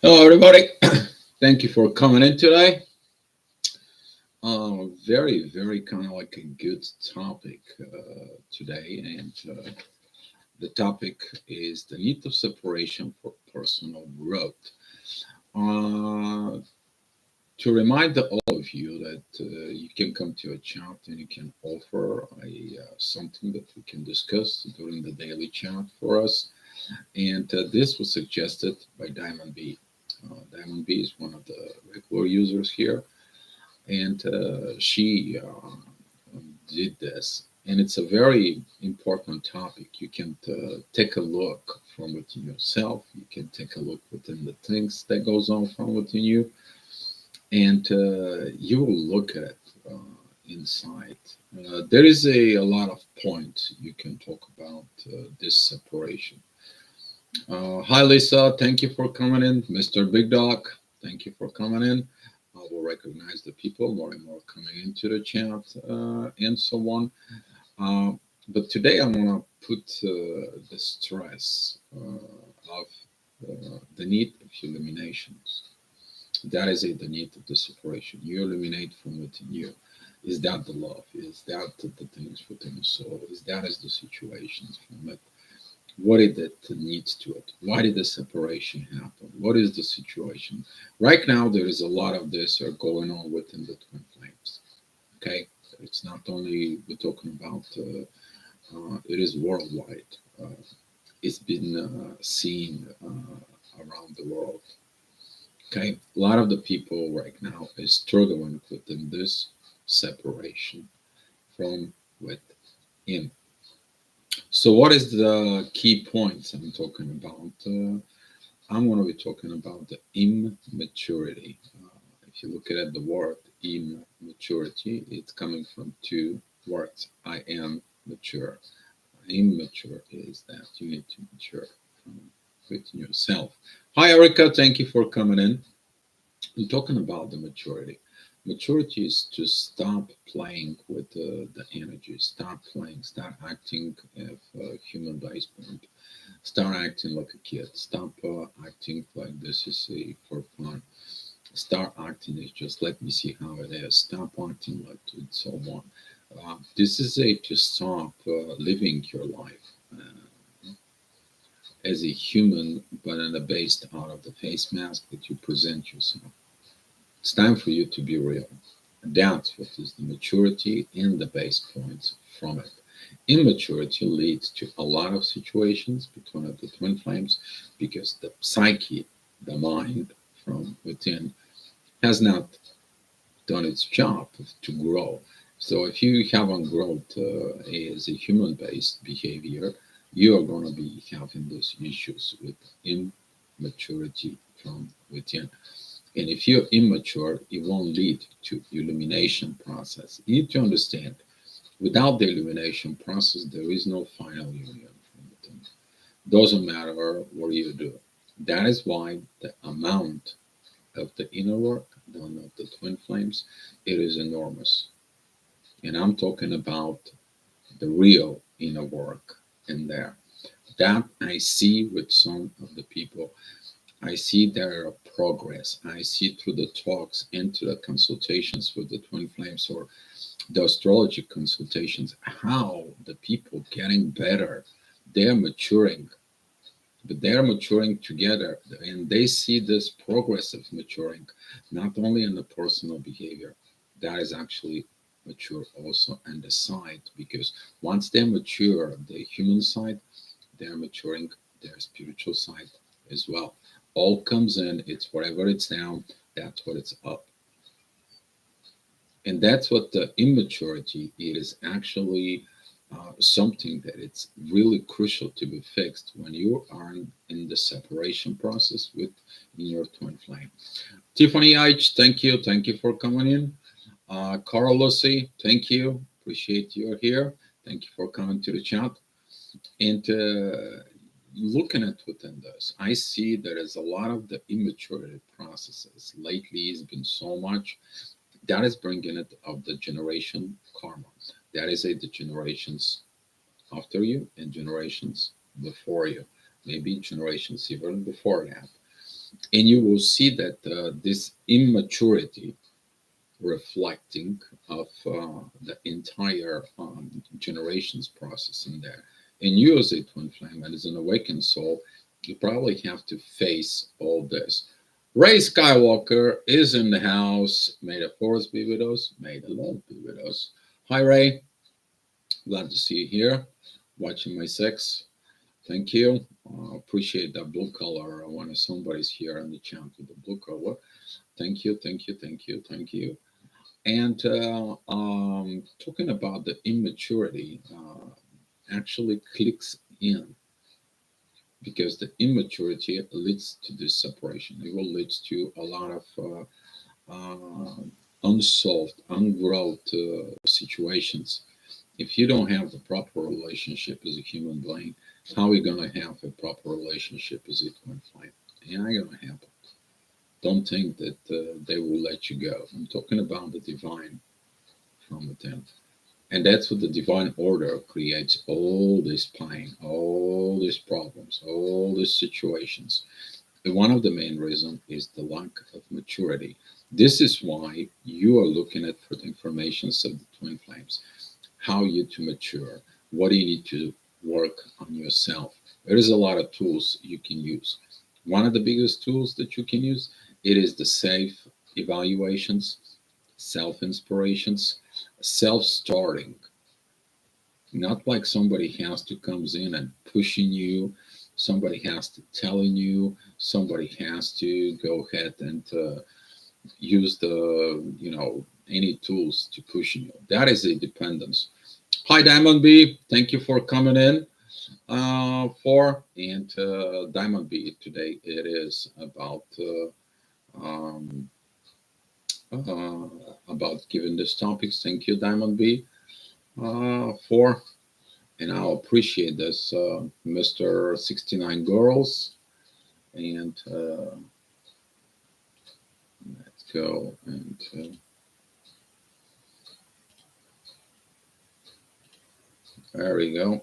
Hello, everybody. Thank you for coming in today. Very kind of like a good topic today, and the topic is the need of separation for personal growth. Uh, to remind all of you that you can come to a chat and you can offer something that we can discuss during the daily chat for us. And this was suggested by Diamond B. Diamond B is one of the regular users here, and she did this. And it's a very important topic. You can take a look from within yourself. You can take a look within the things that goes on from within you, and you will look at uh, inside. There is a lot of points you can talk about this separation. Hi, Lisa. Thank you for coming in. Mr. Big Dog, thank you for coming in. I will recognize the people more and more coming into the chat and so on. Uh, but today I want to put the stress of the need of eliminations. That is it, the need of the separation. You eliminate from within you. Is that the love? Is that the things within the soul? Is that is the situations from it? What is it that needs to it? Why did the separation happen? What is the situation? Right now, there is a lot of this are going on within the twin flames. Okay, it's not only we're talking about. It is worldwide. It's been seen around the world. Okay, a lot of the people right now is struggling within this separation from within. So, what is the key points I'm talking about? I'm going to be talking about the immaturity. If you look at the word immaturity, it's coming from two words. I am mature. Immature is that you need to mature from within yourself. Hi, Erica. Thank you for coming in. I'm talking about the maturity. Maturity is to stop playing with the energy, stop playing, start acting as a human based point, start acting like a kid, stop acting like this is for fun, start acting as just let me see how it is, stop acting like it's so on. This is a to stop living your life as a human, but in a based out of the face mask that you present yourself. It's time for you to be real. That's what is the maturity and the base points from it. Immaturity leads to a lot of situations between the twin flames because the psyche, the mind from within, has not done its job to grow. So if you haven't grown as a human-based behavior, you are going to be having those issues with immaturity from within. And if you're immature, it won't lead to illumination process. You need to understand, without the illumination process, there is no final union from within. Doesn't matter what you do. That is why the amount of the inner work done of the twin flames, it is enormous. And I'm talking about the real inner work in there. That I see with some of the people. I see their progress. I see through the talks and to the consultations with the twin flames or the astrology consultations how the people getting better. They're maturing, but they're maturing together, and they see this progress of maturing, not only in the personal behavior. That is actually mature also on the side because once they mature the human side, they're maturing their spiritual side as well. All comes in, it's whatever it's down, that's what it's up. And that's what the immaturity is actually something that it's really crucial to be fixed when you are in the separation process with your twin flame. Tiffany H, thank you for coming in. Carl Lucy, thank you, appreciate you're here. Thank you for coming to the chat. And looking at within this, I see there is a lot of the immaturity processes. Lately, it's been so much that is bringing it of the generation karma. That is the generations after you and generations before you, maybe generations even before that. And you will see that this immaturity reflecting of the entire generations process in there. And you as a twin flame and as an awakened soul, you probably have to face all this. Ray Skywalker is in the house. May the force be with us. May the love be with us. Hi, Ray. Glad to see you here. Watching my sex. Thank you. Appreciate that blue color. I want somebody's here in the chat with the blue color. Thank you, thank you, thank you, thank you. And talking about the immaturity, actually clicks in because the immaturity leads to this separation. It will lead to a lot of unsolved, ungrowth situations. If you don't have the proper relationship as a human being, how are we going to have a proper relationship as a twin flame? It ain't going to happen. Don't think that they will let you go. I'm talking about the divine from within. And that's what the divine order creates all this pain, all these problems, all these situations. And one of the main reasons is the lack of maturity. This is why you are looking at for the information of the twin flames, how you to mature, what do you need to work on yourself. There is a lot of tools you can use. One of the biggest tools that you can use, it is the self evaluations, self inspirations, self starting. Not like somebody has to comes in and pushing you, somebody has to telling you, somebody has to go ahead and use the any tools to push you. That is a dependence. Hi, Diamond B. Thank you for coming in. Diamond B today it is um, uh, about giving this topics. Thank you, Diamond B. For and I'll appreciate this, Mr. 69 Girls. And let's go and there we go.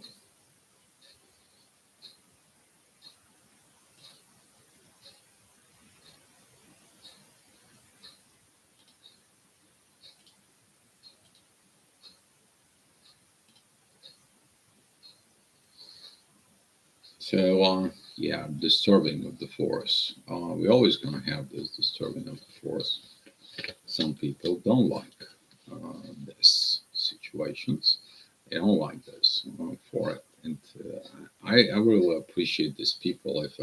So, yeah, disturbing of the force. We're always going to have this disturbing of the force. Some people don't like this situations. They don't like this for it. And I really appreciate these people if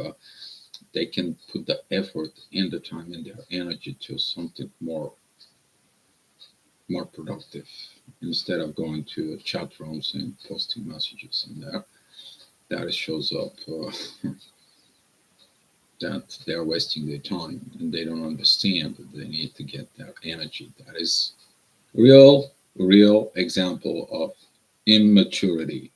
they can put the effort and the time and their energy to something more productive instead of going to chat rooms and posting messages in there. That shows up that they're wasting their time and they don't understand that they need to get that energy. That is real example of immaturity.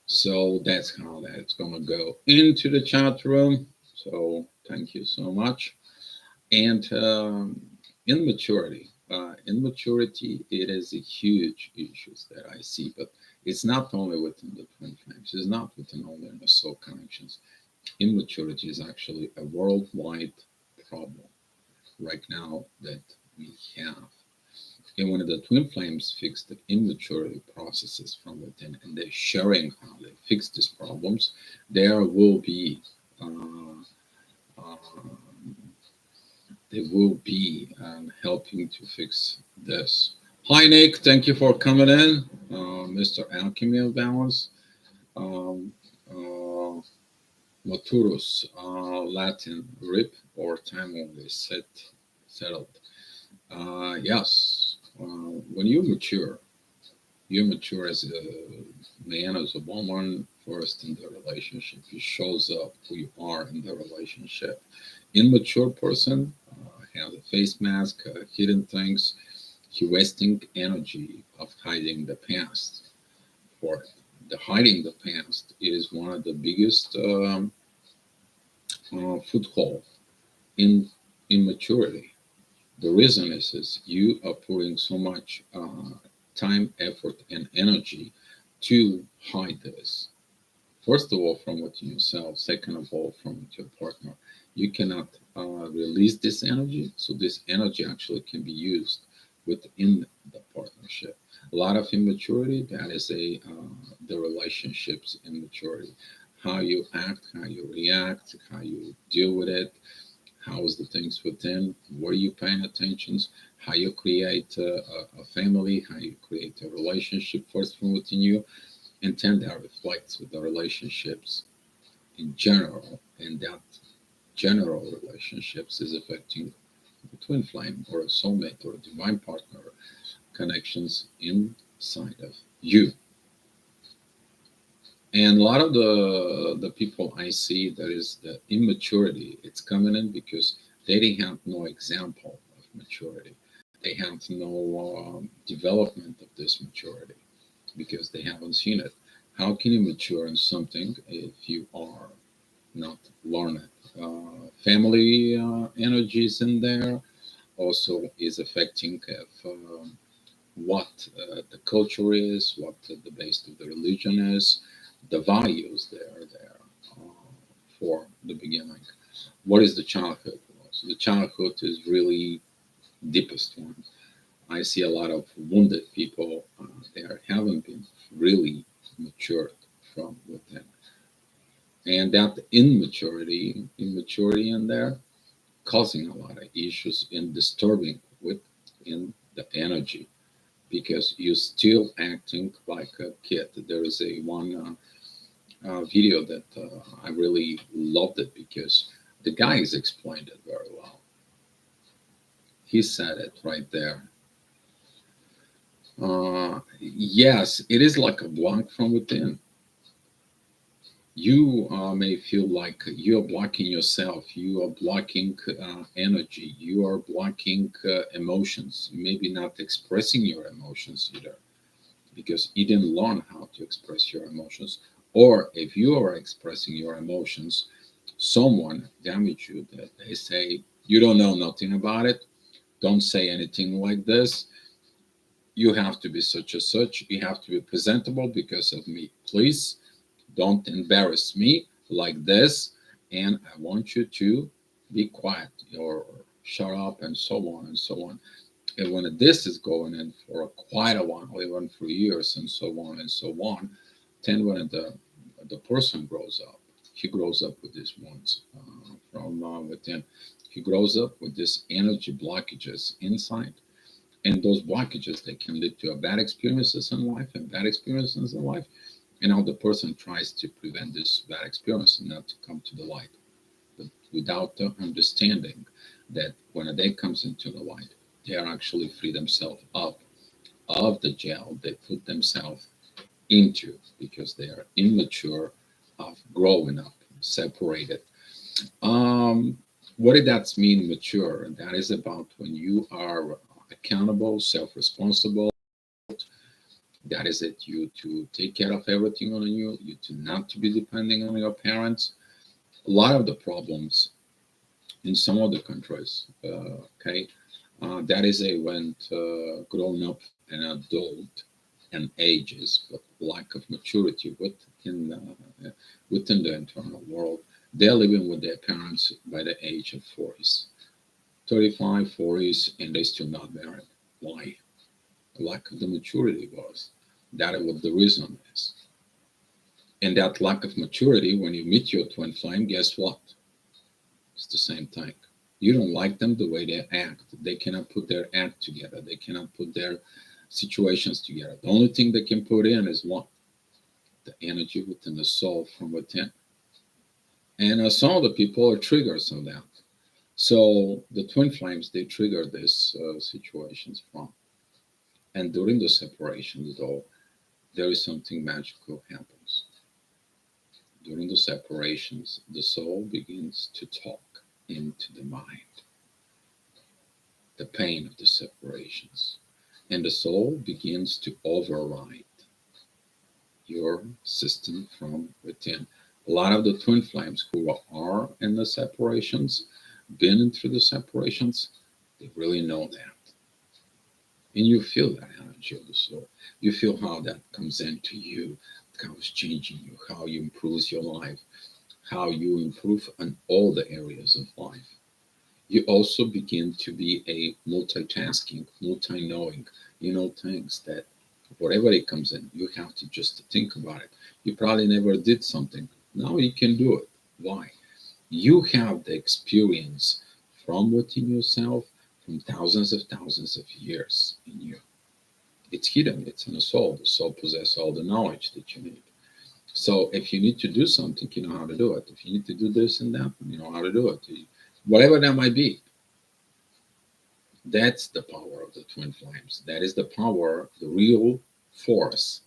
So that's how that's going to go into the chat room. So thank you so much. And immaturity, it is a huge issue that I see, but it's not only within the twin flames. It's not within only the soul connections. Immaturity is actually a worldwide problem right now that we have. And when the twin flames fix the immaturity processes from within and they're sharing how they fix these problems, there will be uh, helping to fix this. Hi, Nick. Thank you for coming in. Mr. Alchemy of Balance. Um, uh, Maturus, Latin, rip or time only, settled. Yes, when you mature as a man, as a woman, first in the relationship. It shows up who you are in the relationship. Immature person has a face mask, hidden things. He wasting energy of hiding the past. For the hiding the past is one of the biggest foothold in immaturity. The reason is you are putting so much time, effort, and energy to hide this. First of all, from within yourself. Second of all, from your partner. You cannot release this energy, so this energy actually can be used within the partnership. A lot of immaturity, that is the relationships immaturity. How you act, how you react, how you deal with it, how is the things within, where you paying attention, how you create a family, how you create a relationship first from within you, and then that reflects with the relationships in general, and that general relationships is affecting the twin flame or a soulmate or a divine partner connections inside of you. And a lot of the people I see, that is the immaturity, it's coming in because they didn't have no example of maturity. They have no development of this maturity because they haven't seen it. How can you mature in something if you are not learning? Family energies in there also is affecting of, what the culture is, what the base of the religion is, the values there for the beginning. What is the childhood? So the childhood is really deepest one. I see a lot of wounded people. They haven't been really matured from within, and that immaturity in there, causing a lot of issues and disturbing within the energy because you're still acting like a kid. There is a one video that I really loved it because the guys explained it very well. He said it right there. Yes, it is like a block from within. You may feel like you are blocking yourself, you are blocking energy, you are blocking emotions, maybe not expressing your emotions either, because you didn't learn how to express your emotions. Or if you are expressing your emotions, someone damaged you, that they say, you don't know nothing about it, don't say anything like this, you have to be such and such, you have to be presentable because of me, please don't embarrass me like this, and I want you to be quiet or shut up, and so on and so on. And when this is going in for quite a while, even for years, and so on and so on, then when the person grows up, he grows up with these wounds from within. He grows up with these energy blockages inside, and those blockages, they can lead to bad experiences in life and bad experiences in life. And how the person tries to prevent this bad experience not to come to the light, but without the understanding that when a day comes into the light, they are actually free themselves up of the jail they put themselves into because they are immature of growing up, separated. Um, what did that mean, mature? That is about when you are accountable, self-responsible. That is it. You to take care of everything on you. You to not to be depending on your parents. A lot of the problems in some other countries, okay, that is a when grown up and adult and ages, but lack of maturity within the internal world. They're living with their parents by the age of 40s, 35, 40s, and they still not married. Why? Lack of the maturity was. That is what the reason is. And that lack of maturity, when you meet your twin flame, guess what? It's the same thing. You don't like them the way they act. They cannot put their act together. They cannot put their situations together. The only thing they can put in is what? The energy within the soul from within. And some of the people are triggers of that. So the twin flames, they trigger these situations from. And during the separations, though, there is something magical happens. During the separations, the soul begins to talk into the mind, the pain of the separations, and the soul begins to override your system from within. A lot of the twin flames who are in the separations, been through the separations, they really know that. and you feel that energy of the soul. You feel how that comes into you, how it's changing you, how you improves your life, how you improve on all the areas of life. You also begin to be a multitasking, multi-knowing. You know things that whatever it comes in, you have to just think about it. You probably never did something. Now you can do it. Why? You have the experience from within yourself from thousands of years in you. It's hidden, it's in the soul. The soul possesses all the knowledge that you need. So if you need to do something, you know how to do it. If you need to do this and that, you know how to do it. Whatever that might be, that's the power of the twin flames. That is the power, the real force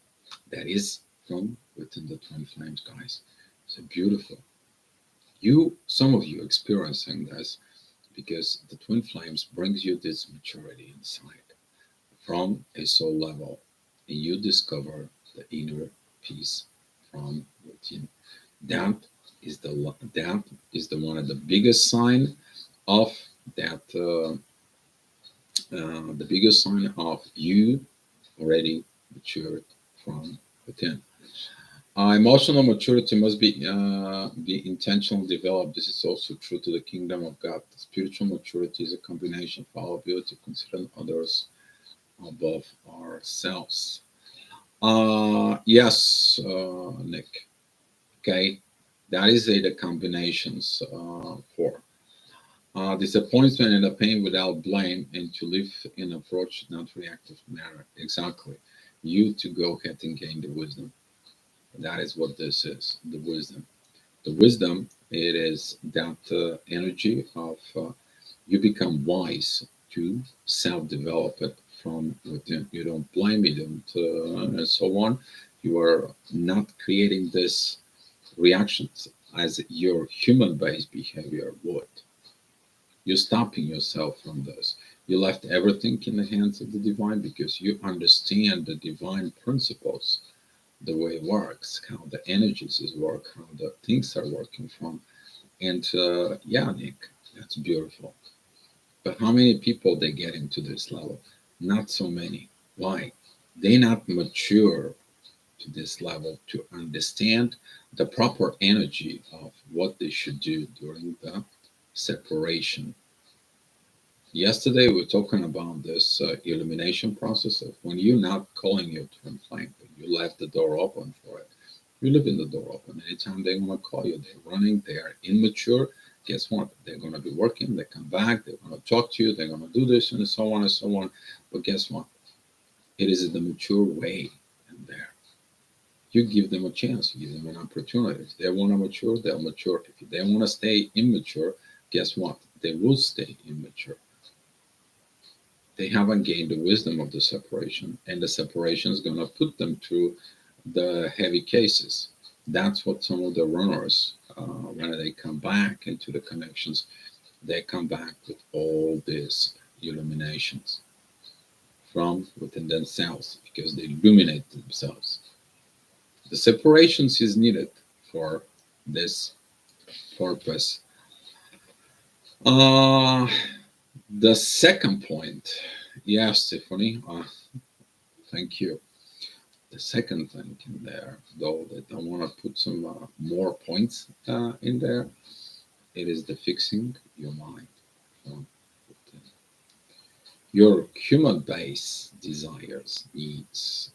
that is from within the twin flames, guys. It's beautiful. Some of you experiencing this because the twin flames brings you this maturity inside from a soul level, and you discover the inner peace from within. That is the one of the biggest sign of that. The biggest sign of you already matured from within. Emotional maturity must be intentionally developed. This is also true to the kingdom of God. Spiritual maturity is a combination of our ability to consider others above ourselves. Yes, Nick. Okay, that is the combinations for disappointment and the pain without blame, and to live in approach, not reactive manner. Exactly. You to go ahead and gain the wisdom. That is what this is. The wisdom. The wisdom. It is that energy of you become wise to self-develop it from within. You don't blame, you don't, and so on. You are not creating this reactions as your human-based behavior would. You're stopping yourself from this. You left everything in the hands of the divine because you understand the divine principles, the way it works, how the energies is work, how the things are working from. And yeah, Nick, that's beautiful. But how many people they get into this level? Not so many. Why? They not mature to this level to understand the proper energy of what they should do during the separation. Yesterday we were talking about this illumination process of when you're not calling your twin flame, but you left the door open for it. You leave the door open. Anytime they want to call you, they're running, they are immature. Guess what? They're going to be working, they come back, they're going to talk to you, they're going to do this and so on and so on. But guess what? It is the mature way in there. You give them a chance, you give them an opportunity. If they want to mature, they'll mature. If they want to stay immature, guess what? They will stay immature. They haven't gained the wisdom of the separation, and the separation is going to put them through the heavy cases. That's what some of the runners, when they come back into the connections, they come back with all these illuminations from within themselves because they illuminate themselves. The separations is needed for this purpose. Uh, the second point, yes, Tiffany, thank you. The second thing in there, though, that I want to put some more points in there, it is the fixing your mind. Um, your human base desires, needs,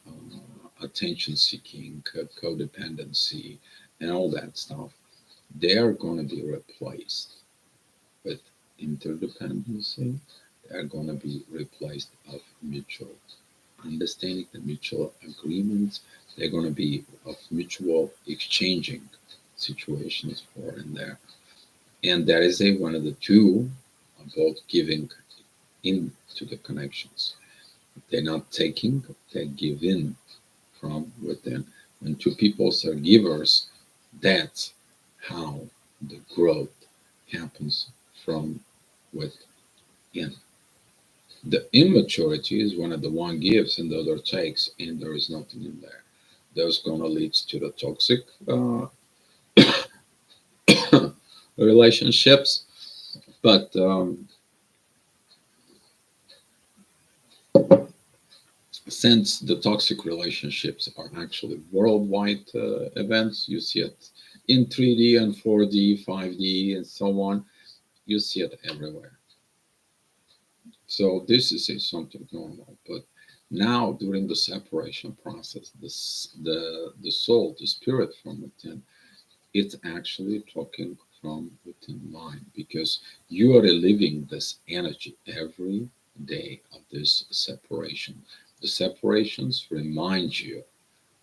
attention seeking, codependency, and all that stuff, they are going to be replaced with interdependency. They are going to be replaced of mutual understanding, the mutual agreements. They're going to be of mutual exchanging situations for in there. And that is one of the two about giving into the connections. They're not taking, they give in from within. When two people are givers, that's how the growth happens from within. The immaturity is one of the one gives and the other takes, and there is nothing in there. That's going to lead to the toxic relationships. But Since the toxic relationships are actually worldwide events, you see it in 3D and 4D, 5D, and so on. You see it everywhere. So this is something normal. But now, during the separation process, the soul, the spirit from within, it's actually talking from within mind because you are reliving this energy every day of this separation. The separations remind you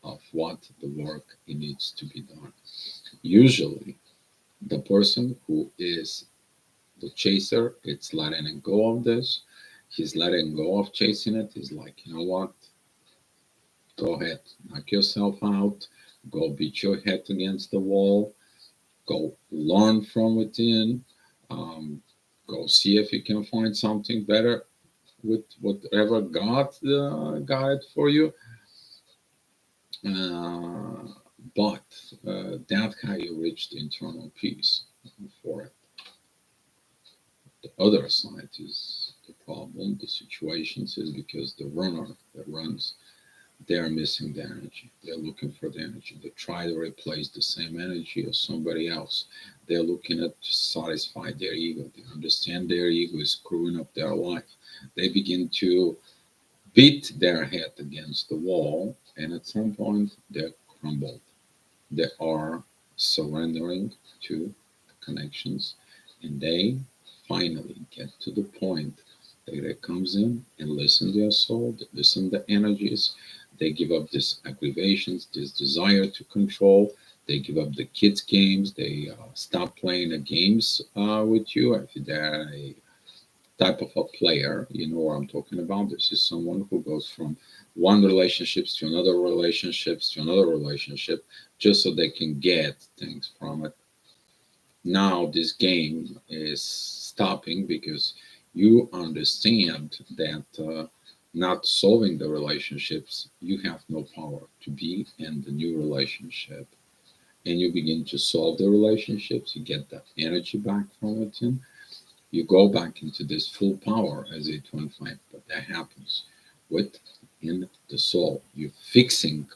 of what the work it needs to be done. Usually, the person who is the chaser, it's letting go of this. He's letting go of chasing it. He's like, you know what? Go ahead, knock yourself out. Go beat your head against the wall. Go learn from within. Um, Go see if you can find something better with whatever God got it for you. Uh, but that's how you reach the internal peace for it. The other side is the problem, the situations is because the runner that runs, they're missing the energy. They're looking for the energy. They try to replace the same energy of somebody else. They're looking at to satisfy their ego. They understand their ego is screwing up their life. They begin to beat their head against the wall, and at some point they're crumbled. They are surrendering to the connections, and they finally get to the point that it comes in and listen to their soul, they listen to the energies, they give up these aggravations, this desire to control, they give up the kids' games, they stop playing the games with you. If they're a type of a player, you know what I'm talking about. This is someone who goes from one relationships to another relationships to another relationship just so they can get things from it. Now this game is stopping because you understand that not solving the relationships, you have no power to be in the new relationship. And you begin to solve the relationships, you get that energy back from within, you go back into this full power as a twin flame. But that happens within the soul. You're fixing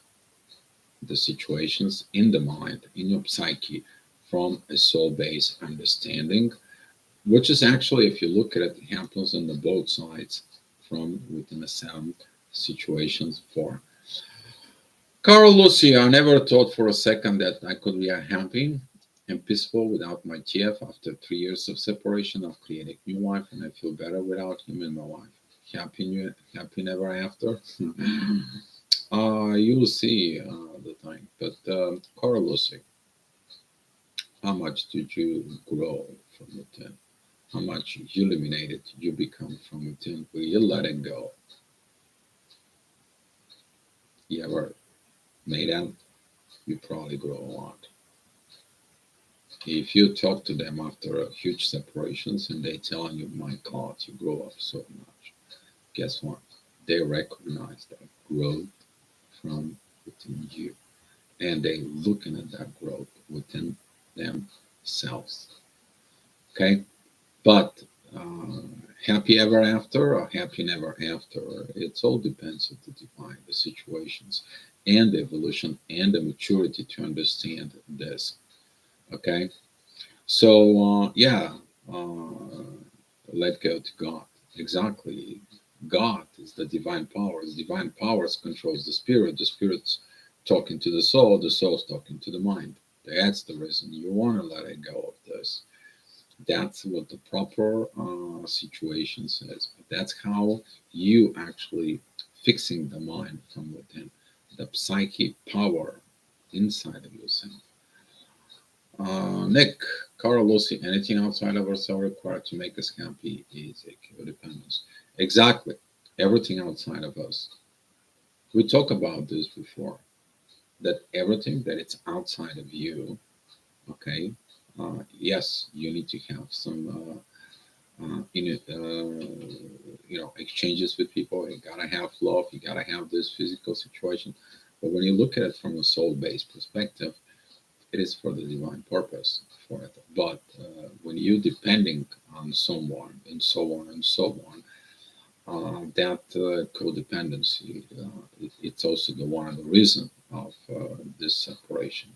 the situations in the mind, in your psyche, from a soul based understanding, which is actually, if you look at it, it happens on the both sides from within the sound situations for. Carl Lucy, I never thought for a second that I could be happy and peaceful without my TF. After 3 years of separation, I've created a new life and I feel better without him in my life. Happy never after. You'll see the thing. But Carl Lucy, how much did you grow from within? How much illuminated you become from within? Will you let it go? You ever made them? You probably grow a lot. If you talk to them after a huge separations and they tell you, my God, you grow up so much. Guess what? They recognize that growth from within you. And they looking at that growth within themselves. Okay? But uh, happy ever after or happy never after, it all depends on the divine, the situations, and the evolution and the maturity to understand this. Okay? So, uh, let go to God. Exactly. God is the divine powers. Divine powers controls the spirit. The spirit's talking to the soul's talking to the mind. That's the reason you want to let it go of this. That's what the proper situation says. That's how you actually fixing the mind from within, the psychic power inside of yourself. Nick, Carlos, anything outside of ourselves required to make us happy is a codependence. Exactly. Everything outside of us. We talked about this before. That everything that it's outside of you, okay, yes, you need to have some exchanges with people. You gotta have love. You gotta have this physical situation. But when you look at it from a soul-based perspective, it is for the divine purpose for it. But when you depending on someone and so on and so on, that codependency, it's also the one of the reason of this separation.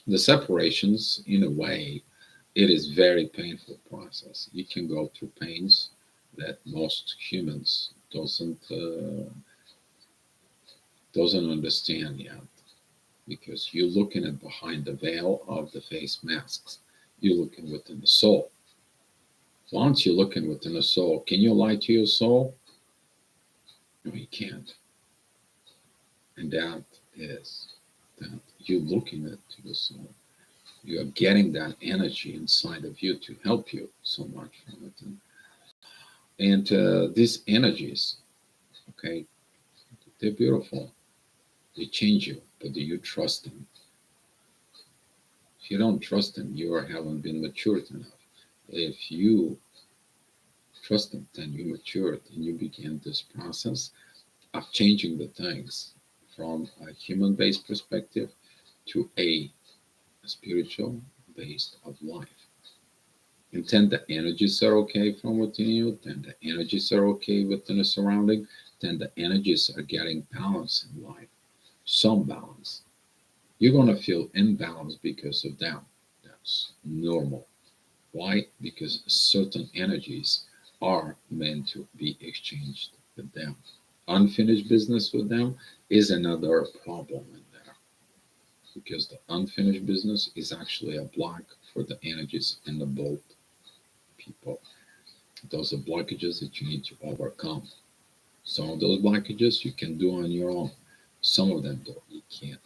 The separations, in a way, it is very painful process. You can go through pains that most humans doesn't understand yet, because you're looking at behind the veil of the face masks. You're looking within the soul. Once you're looking within the soul, can you lie to your soul? No, you can't. And that is that you're looking at to the soul. You are getting that energy inside of you to help you so much from it. And these energies, okay, they're beautiful. They change you, but do you trust them? If you don't trust them, you haven't been matured enough. If you trust them, then you matured and you begin this process of changing the things from a human-based perspective to a spiritual based of life. And then the energies are okay from within you, then the energies are okay within the surrounding, then the energies are getting balance in life, some balance. You're going to feel imbalanced because of that. That's normal. Why? Because certain energies are meant to be exchanged with them. Unfinished business with them is another problem in there, because the unfinished business is actually a block for the energies in the both people. Those are blockages that you need to overcome. Some of those blockages you can do on your own. Some of them though you can't,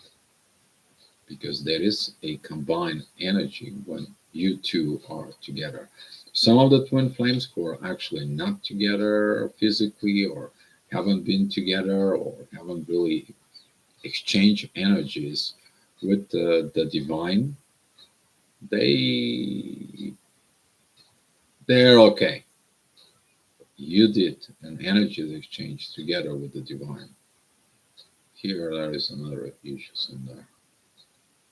because there is a combined energy when you two are together. Some of the twin flames who are actually not together physically, or haven't been together, or haven't really exchanged energies with the divine, they they're okay. You did an energy exchange together with the divine. Here there is another issue in there.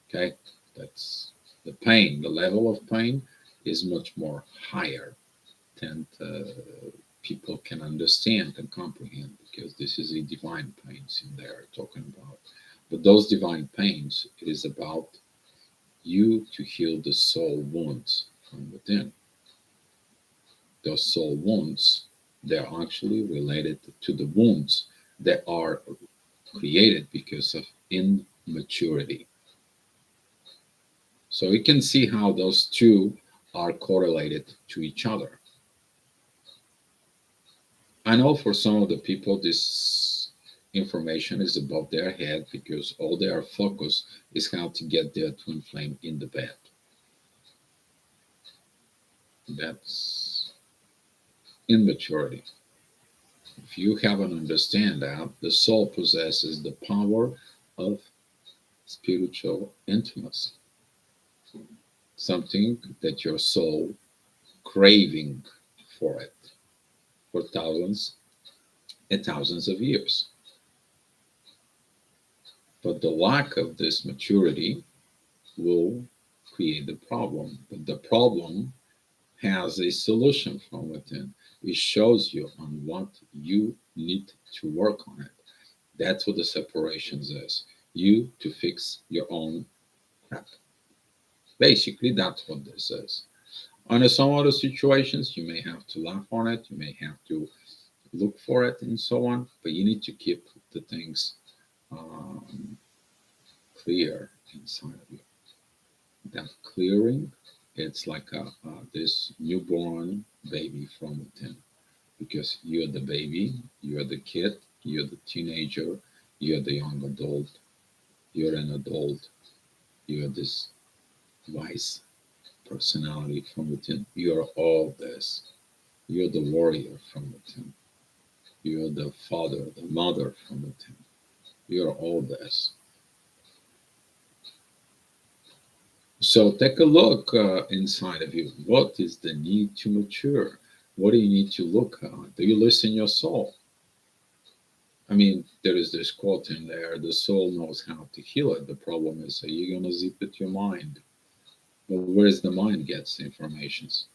Okay, that's the pain. The level of pain is much more higher than people can understand and comprehend, because this is a divine pains in there talking about. But those divine pains, it is about you to heal the soul wounds from within. Those soul wounds, they're actually related to the wounds that are created because of immaturity. So you can see how those two are correlated to each other. I know for some of the people, this information is above their head, because all their focus is how to get their twin flame in the bed. That's immaturity. If you haven't understand that, the soul possesses the power of spiritual intimacy, something that your soul craving for it for thousands and thousands of years. But the lack of this maturity will create the problem. But the problem has a solution from within. It shows you on what you need to work on it. That's what the separations is. You to fix your own crap. Basically, that's what this is. Under some other situations, you may have to laugh on it, you may have to look for it, and so on, but you need to keep the things um, clear inside of you. That clearing, it's like this newborn baby from within, because you're the baby, you're the kid, you're the teenager, you're the young adult, you're an adult, you're this wise personality from within. You're all this. You're the warrior from within. You're the father, the mother from within. You're all this. So take a look inside of you. What is the need to mature? What do you need to look at? Do you listen your soul? I mean, there is this quote in there: the soul knows how to heal it. The problem is, are you going to zip it your mind? But where's the mind gets informations?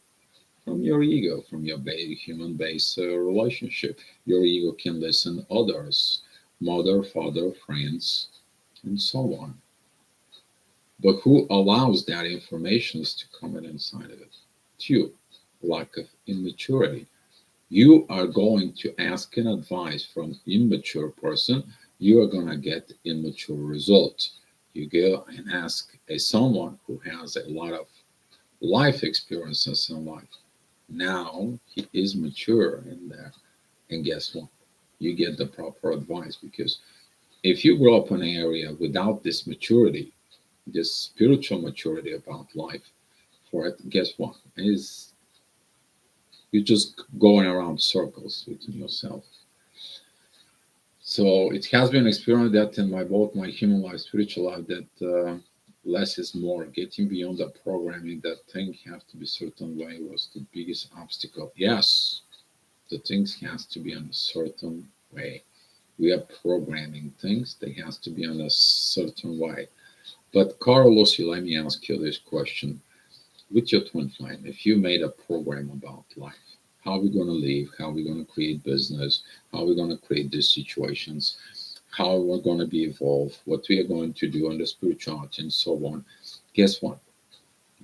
from your ego, from your human base relationship. Your ego can listen others, mother, father, friends, and so on. But who allows that information to come in inside of it? It's you. Lack of immaturity. You are going to ask an advice from immature person, you are going to get immature results. You go and ask a someone who has a lot of life experiences in life. Now he is mature in there. And guess what? You get the proper advice because if you grow up in an area without this maturity, this spiritual maturity about life, for it, guess what? Is you're just going around circles within yourself. So it has been experienced that in my both my human life, spiritual life, that less is more. Getting beyond the programming that thing have to be certain way was the biggest obstacle. Yes, the things has to be in a certain way. We are programming things; they has to be in a certain way. But Carlos, let me ask you this question: with your twin flame, if you made a program about life, how are we going to live, how are we going to create business, how are we going to create these situations, how we're going to be evolved, what we are going to do on the spirituality and so on, guess what?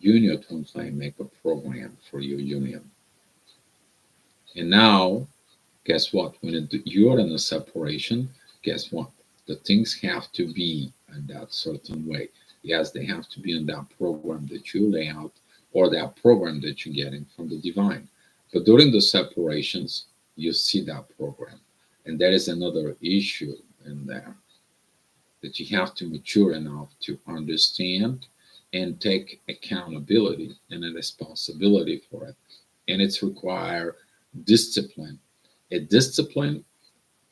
You and your twin flame make a program for your union. And now, guess what? When you're in a separation, guess what? The things have to be in that certain way. Yes, they have to be in that program that you lay out or that program that you're getting from the divine. But during the separations, you see that program. And there is another issue in there that you have to mature enough to understand and take accountability and a responsibility for it. And it's require discipline. A discipline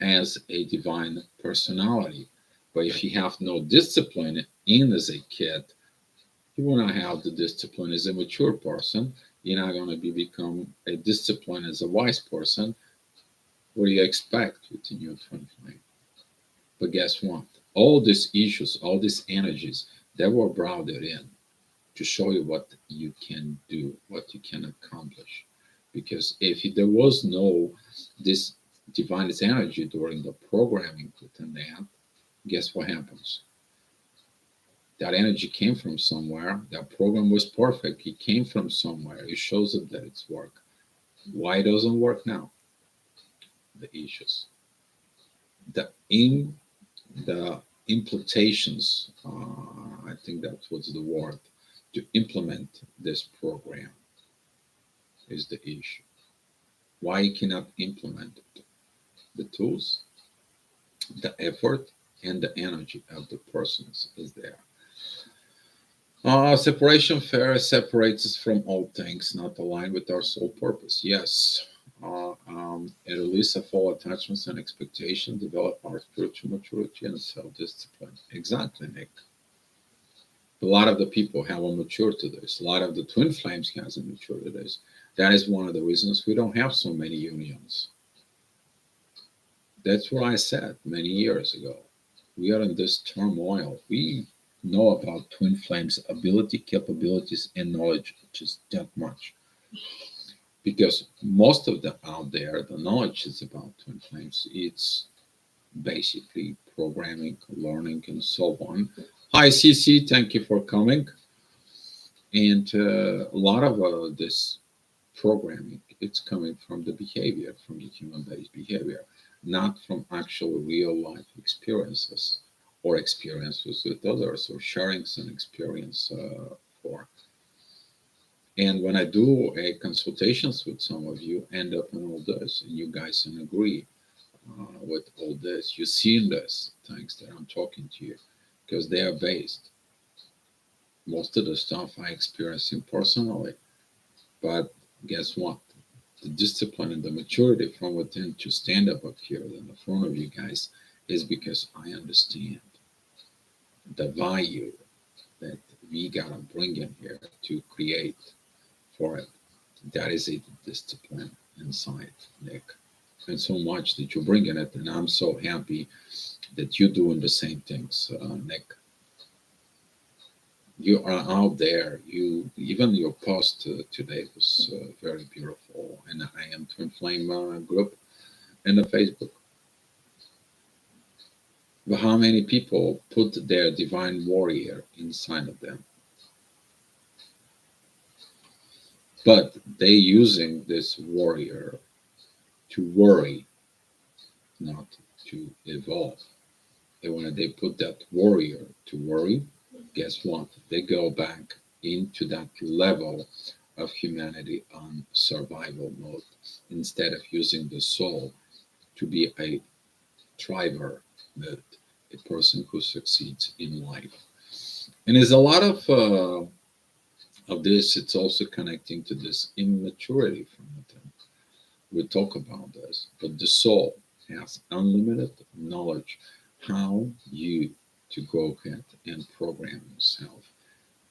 as a divine personality. But if you have no discipline in as a kid, you will not have the discipline as a mature person. You're not going to become a discipline as a wise person. What do you expect within your twin flame? But guess what? All these issues, all these energies, they were brought in to show you what you can do, what you can accomplish. Because if there was no this divine energy during the programming within that, guess what happens? That energy came from somewhere. That program was perfect. It came from somewhere. It shows up that it's work. Why it doesn't work now? The issues. The in the implementations. I think that was the word to implement this program is the issue. Why you cannot implement it? The tools, the effort, and the energy of the persons is there. Separation fair separates us from all things not aligned with our sole purpose. Yes. A release of all attachments and expectations, develop our spiritual maturity and self-discipline. Exactly, Nick. A lot of the people haven't matured to this. A lot of the twin flames hasn't matured to this. That is one of the reasons we don't have so many unions. That's what I said many years ago. We are in this turmoil. We know about twin flames' ability, capabilities, and knowledge just that much. Because most of them out there, the knowledge is about twin flames. It's basically programming, learning, and so on. Hi, CC. Thank you for coming. And a lot of this programming, it's coming from the behavior, from the human-based behavior, not from actual real-life experiences or experiences with others or sharing some experience for. And when I do a consultations with some of you, end up in all this, and you guys can agree with all this. You see in this things that I'm talking to you because they are based. Most of the stuff I experiencing personally, but guess what? The discipline and the maturity from within to stand up here in the front of you guys is because I understand the value that we gotta bring in here to create for it. That is a discipline inside, Nick. And so much that you're bringing it, and I'm so happy that you're doing the same things, Nick. You are out there. You even your post today was very beautiful, and I am Twin Flame group in the Facebook. But how many people put their divine warrior inside of them? But they using this warrior to worry, not to evolve. And when they put that warrior to worry, guess what? They go back into that level of humanity on survival mode instead of using the soul to be a thriver mode, a person who succeeds in life. And there's a lot of this. It's also connecting to this immaturity from within. We talk about this, but the soul has unlimited knowledge how you to go ahead and program yourself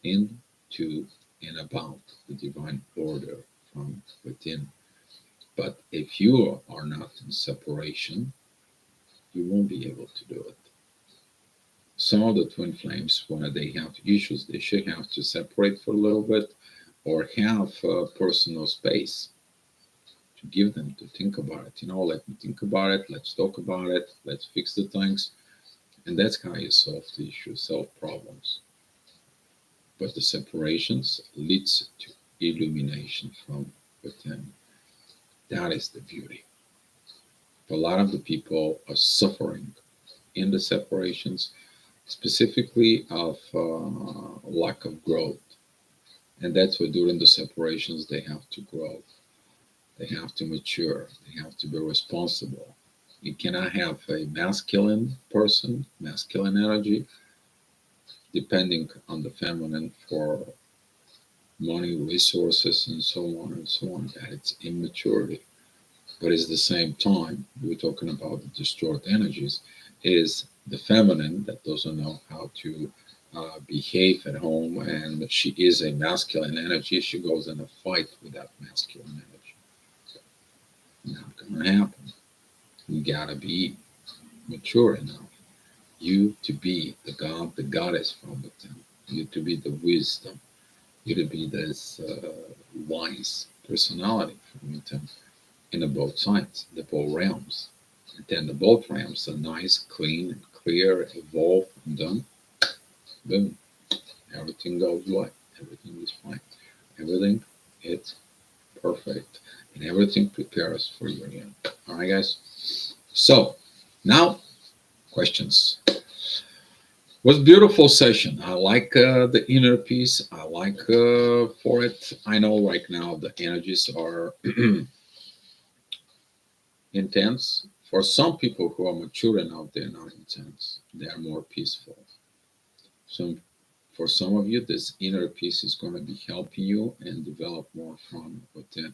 into and about the divine order from within. But if you are not in separation, you won't be able to do it. Some of the twin flames, when they have issues, they should have to separate for a little bit or have personal space to give them to think about it. Let me think about it. Let's talk about it. Let's fix the things. And that's how you solve the issue, solve problems. But the separations leads to illumination from within. That is the beauty. A lot of the people are suffering in the separations, specifically of lack of growth. And that's why during the separations, they have to grow. They have to mature. They have to be responsible. You cannot have a masculine person, masculine energy, depending on the feminine for money, resources, and so on and so on. That it's immaturity. But at the same time, we're talking about the distorted energies, is the feminine that doesn't know how to behave at home, and she is a masculine energy. She goes in a fight with that masculine energy. Not gonna happen. You gotta be mature enough. You to be the god, the goddess from within. You to be the wisdom. You to be this wise personality from within in the both sides, the both realms. And then the both realms are nice, clean, clear, evolved, and done. Boom. Everything goes right. Everything is fine. Everything is perfect. And everything prepares for union. All right, guys? So, now, questions. Was beautiful session. I like the inner peace. I like for it. I know right now the energies are intense. For some people who are mature enough, they're not intense. They are more peaceful. So for some of you, this inner peace is going to be helping you and develop more from within.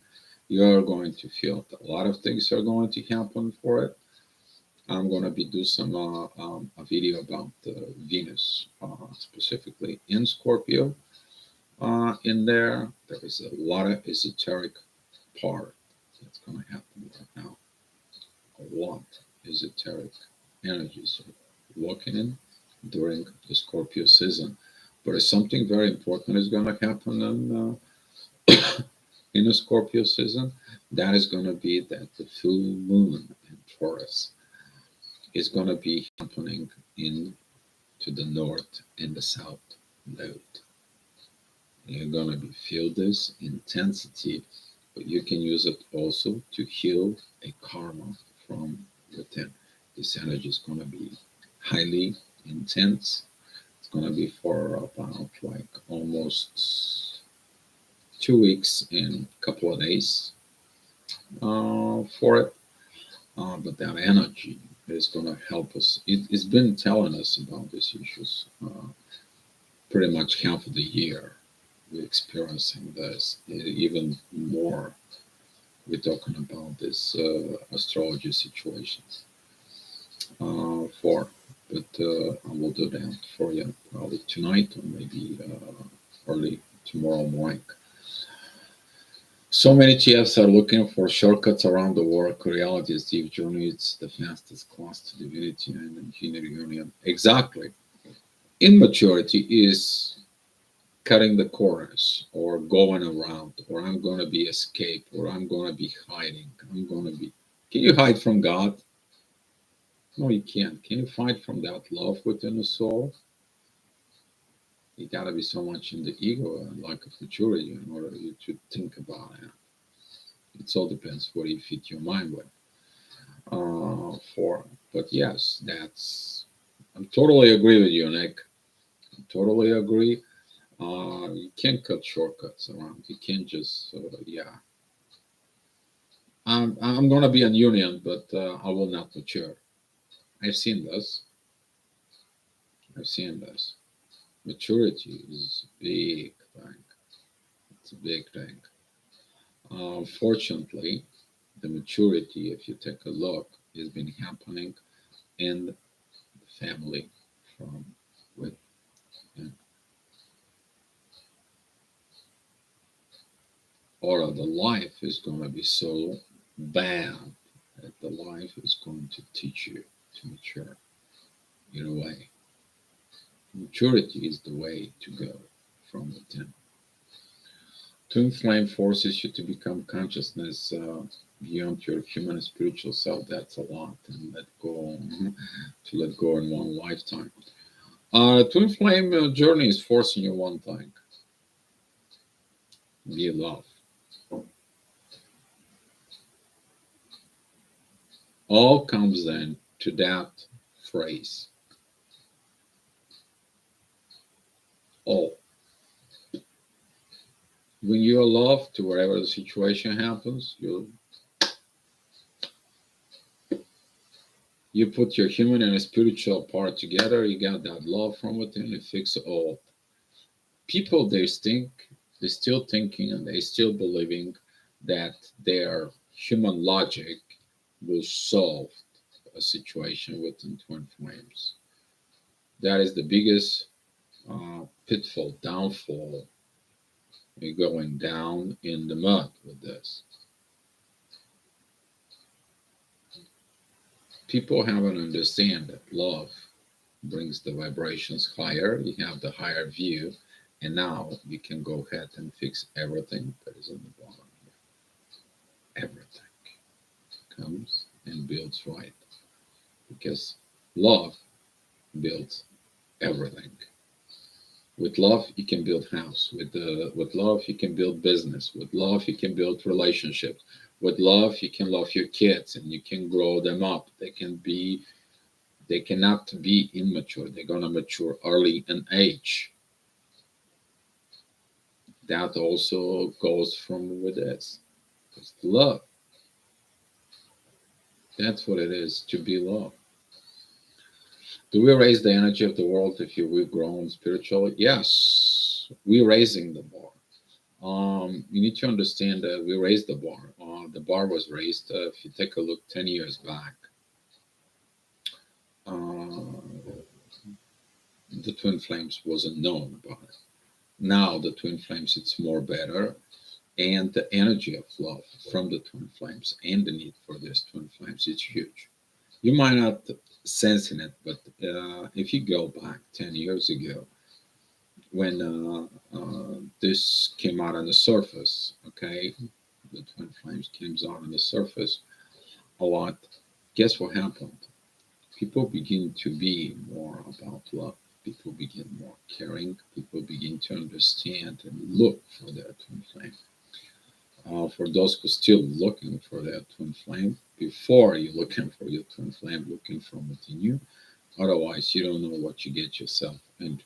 You're going to feel it. A lot of things are going to happen for it. I'm going to be do some a video about Venus, specifically in Scorpio. In there is a lot of esoteric part that's going to happen right now. A lot esoteric energies are walking in during the Scorpio season. But it's something very important is going to happen in the Scorpio season. That is going to be that the full moon in Taurus is going to be happening in to the north and the south node. You're going to be feel this intensity, but you can use it also to heal a karma from within. This energy is going to be highly intense. It's going to be for about like almost 2 weeks and a couple of days for it. But that energy is going to help us. It's been telling us about these issues pretty much half of the year. We're experiencing this even more. We're talking about this astrology situations for, but I will do that for you probably tonight or maybe early tomorrow morning. So many TFs are looking for shortcuts around the work. Reality is deep journey. It's the fastest class to divinity and infinity union. Exactly. Immaturity is cutting the corners or going around, or I'm going to be escape, or I'm going to be hiding. I'm going to be. Can you hide from God? No, you can't. Can you fight from that love within the soul? You got to be so much in the ego and lack of maturity in order you to think about it. It all depends what you fit your mind with. For, but yes, that's. I'm totally agree with you, Nick. Totally agree. You can't cut shortcuts around. You can't just, yeah. I'm gonna be an union, but I will not mature. I've seen this. I've seen this. Maturity is a big thing. It's a big thing. Fortunately, the maturity, if you take a look, has been happening in the family from with, or the life is going to be so bad that the life is going to teach you to mature in a way. Maturity is the way to go from within. Twin flame forces you to become consciousness beyond your human and spiritual self. That's a lot, and let go to let go in one lifetime. Twin flame journey is forcing you one thing: be love. All comes then to that phrase. All. When you're love to wherever the situation happens, you put your human and spiritual part together. You got that love from within. It fixes all. People they're still thinking and they still believing that their human logic will solve a situation within twin flames. That is the biggest pitfall, downfall. We're going down in the mud with this. People haven't understand that love brings the vibrations higher. You have the higher view, and now you can go ahead and fix everything that is on the bottom here. Everything comes and builds right because love builds everything. With love, you can build house. With love, you can build business. With love, you can build relationships. With love, you can love your kids and you can grow them up. They cannot be immature. They're gonna mature early in age. That also goes from with this. Because love, that's what it is to be love. Do we raise the energy of the world if we've grown spiritually? Yes, we're raising the bar. You need to understand that we raised the bar. The bar was raised. If you take a look 10 years back, uh, the twin flames wasn't known about it. Now the twin flames, it's more better, and the energy of love from the twin flames and the need for these twin flames, it's huge. You might not sense in it, but if you go back 10 years ago, when this came out on the surface, okay, the twin flames came out on the surface a lot. Guess what happened? People begin to be more about love. People begin more caring. People begin to understand and look for their twin flame. For those who are still looking for their twin flame, before you're looking for your twin flame, looking from within you. Otherwise, you don't know what you get yourself into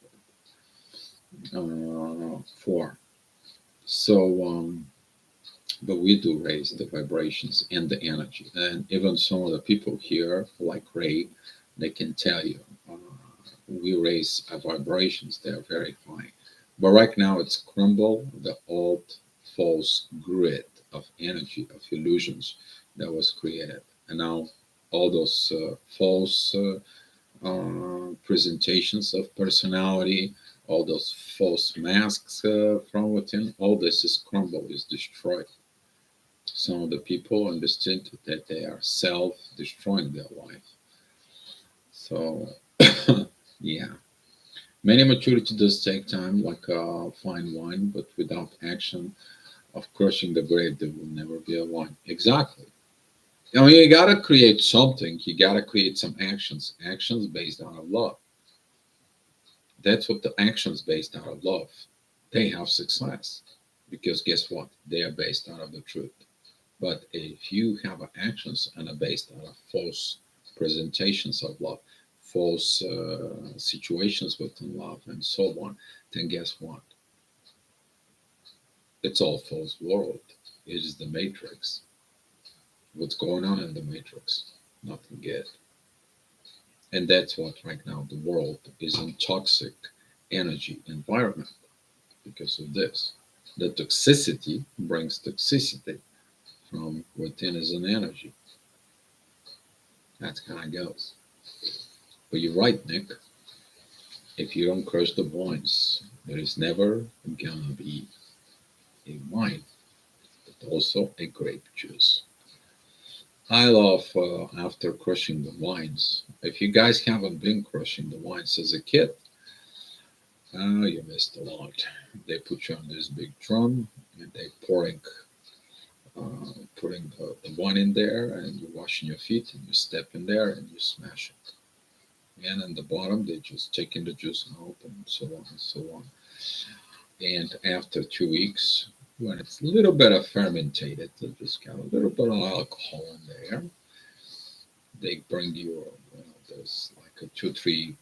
for. So, but we do raise the vibrations and the energy. And even some of the people here, like Ray, they can tell you we raise our vibrations, they're very high. But right now it's crumble the old false grid of energy, of illusions that was created. And now all those false presentations of personality, all those false masks from within, all this is crumble, is destroyed. Some of the people understood that they are self-destroying their life. So, yeah, Many maturity does take time, like fine wine, but without action of crushing the grape, there will never be a wine. Exactly. You know, you gotta create something. You gotta create some actions. Actions based out of love. That's what the actions based out of love. They have success because guess what? They are based out of the truth. But if you have actions and are based out of false presentations of love, false situations within love, and so on, then guess what? It's all false world. It is the matrix. What's going on in the matrix? Nothing good. And that's what right now the world is in toxic energy environment because of this. The toxicity brings toxicity from within as an energy. That's how it goes. But you're right, Nick. If you don't crush the vines, there is never gonna be a wine, but also a grape juice. I love after crushing the wines. If you guys haven't been crushing the wines as a kid, you missed a lot. They put you on this big drum and they putting the wine in there, and you're washing your feet and you step in there and you smash it. And in the bottom, they just taking the juice out and so on and so on. And after 2 weeks, when it's a little bit of fermented, they just got a little bit of alcohol in there. They bring you, there's like a 2, 3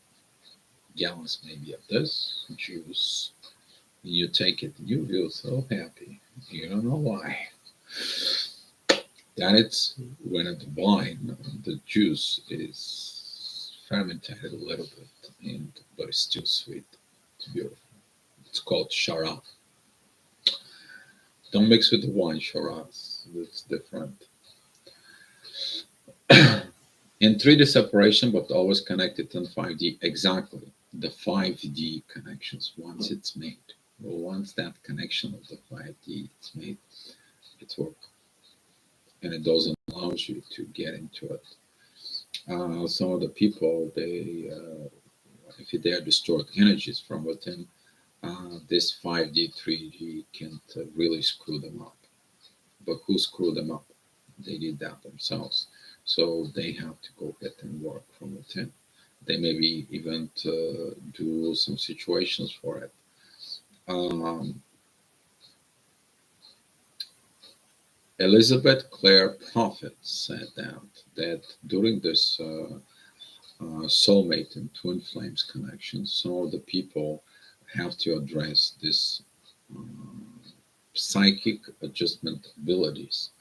gallons maybe of this juice. And you take it, and you feel so happy. You don't know why. That it's when the wine, the juice is fermented a little bit, but it's still sweet. It's beautiful. It's called Shiraz. Don't mix with the wine, Shiraz. It's different. In 3D separation, but always connected in 5D. Exactly. The 5D connections, once it's made. Well, once that connection of the 5D is made, it's work. And it doesn't allow you to get into it. Some of the people, if they are stored energies from within, this 5D, 3D can really screw them up. But who screwed them up? They did that themselves. So they have to go ahead and work from within. They maybe even do some situations for it. Um, Elizabeth Clare Prophet said that during this soulmate and twin flames connection, some of the people have to address this psychic adjustment abilities.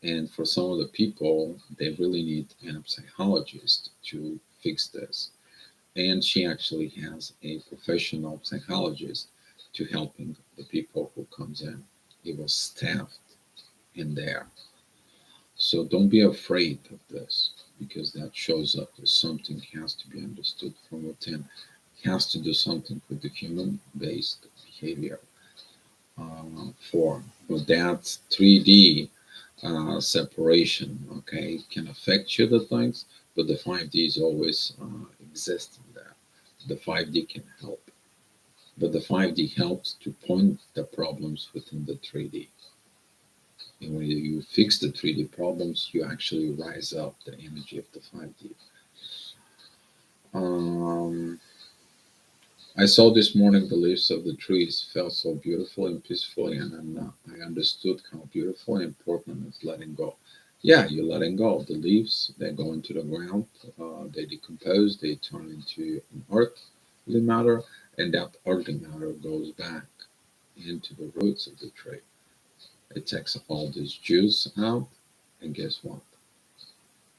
And for some of the people, they really need a psychologist to fix this. And she actually has a professional psychologist to helping the people who comes in. It was staffed in there. So don't be afraid of this because that shows up that something has to be understood from within. It has to do something with the human based behavior form. But that 3D separation, okay, can affect you the things, but the 5D is always existing there. The 5D can help, but the 5D helps to point the problems within the 3D. And when you fix the 3D problems, you actually rise up the energy of the 5D. Um, I saw this morning the leaves of the trees felt so beautiful and peaceful, and I understood how beautiful and important is letting go. Yeah, you're letting go. The leaves, they go into the ground, they decompose, they turn into an earthly matter, and that earthly matter goes back into the roots of the tree. It takes all this juice out, and guess what?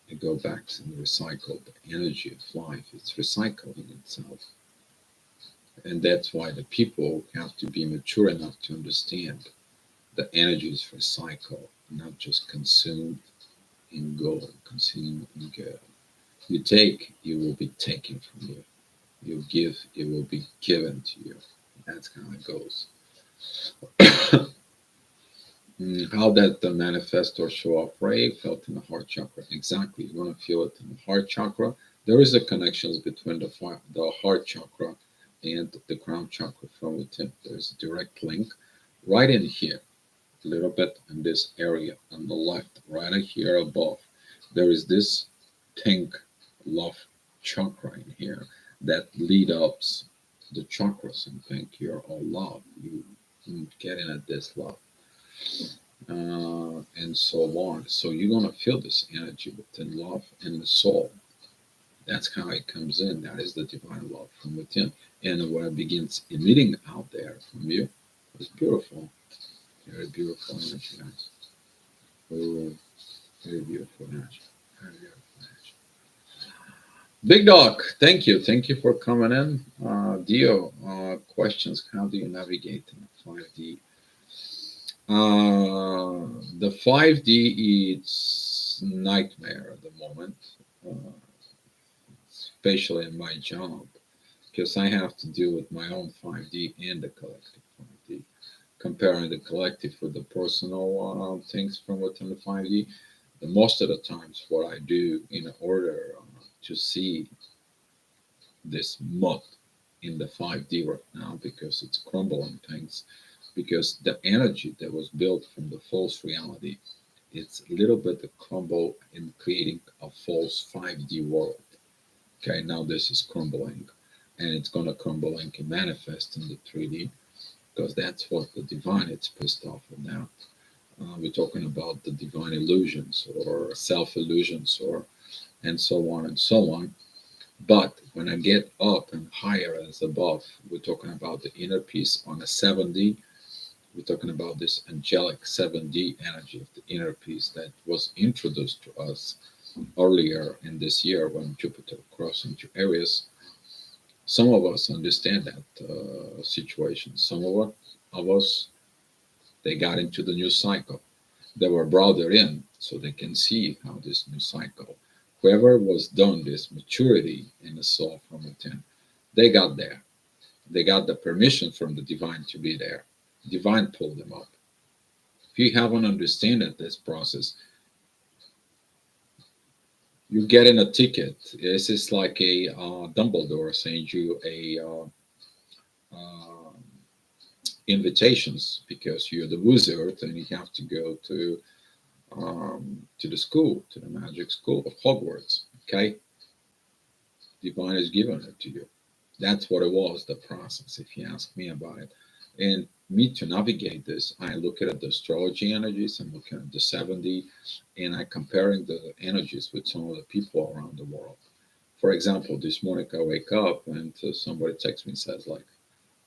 It goes back and recycled. The energy of life, it's recycling itself. And that's why the people have to be mature enough to understand the energy is recycled, not just consumed and go, consume and go. You take, it will be taken from you. You give, it will be given to you. That's how it goes. How that the manifest or show up, Ray felt in the heart chakra. Exactly, you want to feel it in the heart chakra. There is a connections between the heart chakra and the crown chakra from within. There's a direct link right in here, a little bit in this area on the left, right here above. There is this pink love chakra in here that lead up the chakras and pink. You're all love. You getting at this love, and so on. So you're gonna feel this energy within love and the soul. That's how it comes in. That is the divine love from within. And when it begins emitting out there from you, it's beautiful. Very beautiful energy, guys. Very, very beautiful energy. Very beautiful energy. Big Dog, thank you. Thank you for coming in. Dio, questions. How do you navigate in 5D? The 5D is nightmare at the moment, uh, especially in my job, because I have to deal with my own 5D and the collective 5D. Comparing the collective with the personal things from within the 5D, the most of the times what I do in order to see this mud in the 5D right now because it's crumbling things, because the energy that was built from the false reality, it's a little bit of crumble in creating a false 5D world. Okay, now this is crumbling and it's going to crumble and can manifest in the 3D because that's what the divine is pissed off with now. We're talking about the divine illusions or self illusions or and so on and so on. But when I get up and higher as above, we're talking about the inner peace on a 7D. We're talking about this angelic 7D energy of the inner peace that was introduced to us earlier in this year when Jupiter crossed into Aries. Some of us understand that situation. Some of us, they got into the new cycle. They were brought in so they can see how this new cycle, whoever was done this maturity in the soul from within, they got there. They got the permission from the divine to be there. Divine pulled them up. If you haven't understood this process, you get in a ticket. This is like a Dumbledore saying you a uh, invitations because you're the wizard and you have to go to the school, to the magic school of Hogwarts. Okay, divine is giving it to you. That's what it was, the process, if you ask me about it. And me to navigate this, I look at the astrology energies, I'm looking at the 7D, and I comparing the energies with some of the people around the world. For example, this morning I wake up and somebody texts me and says like,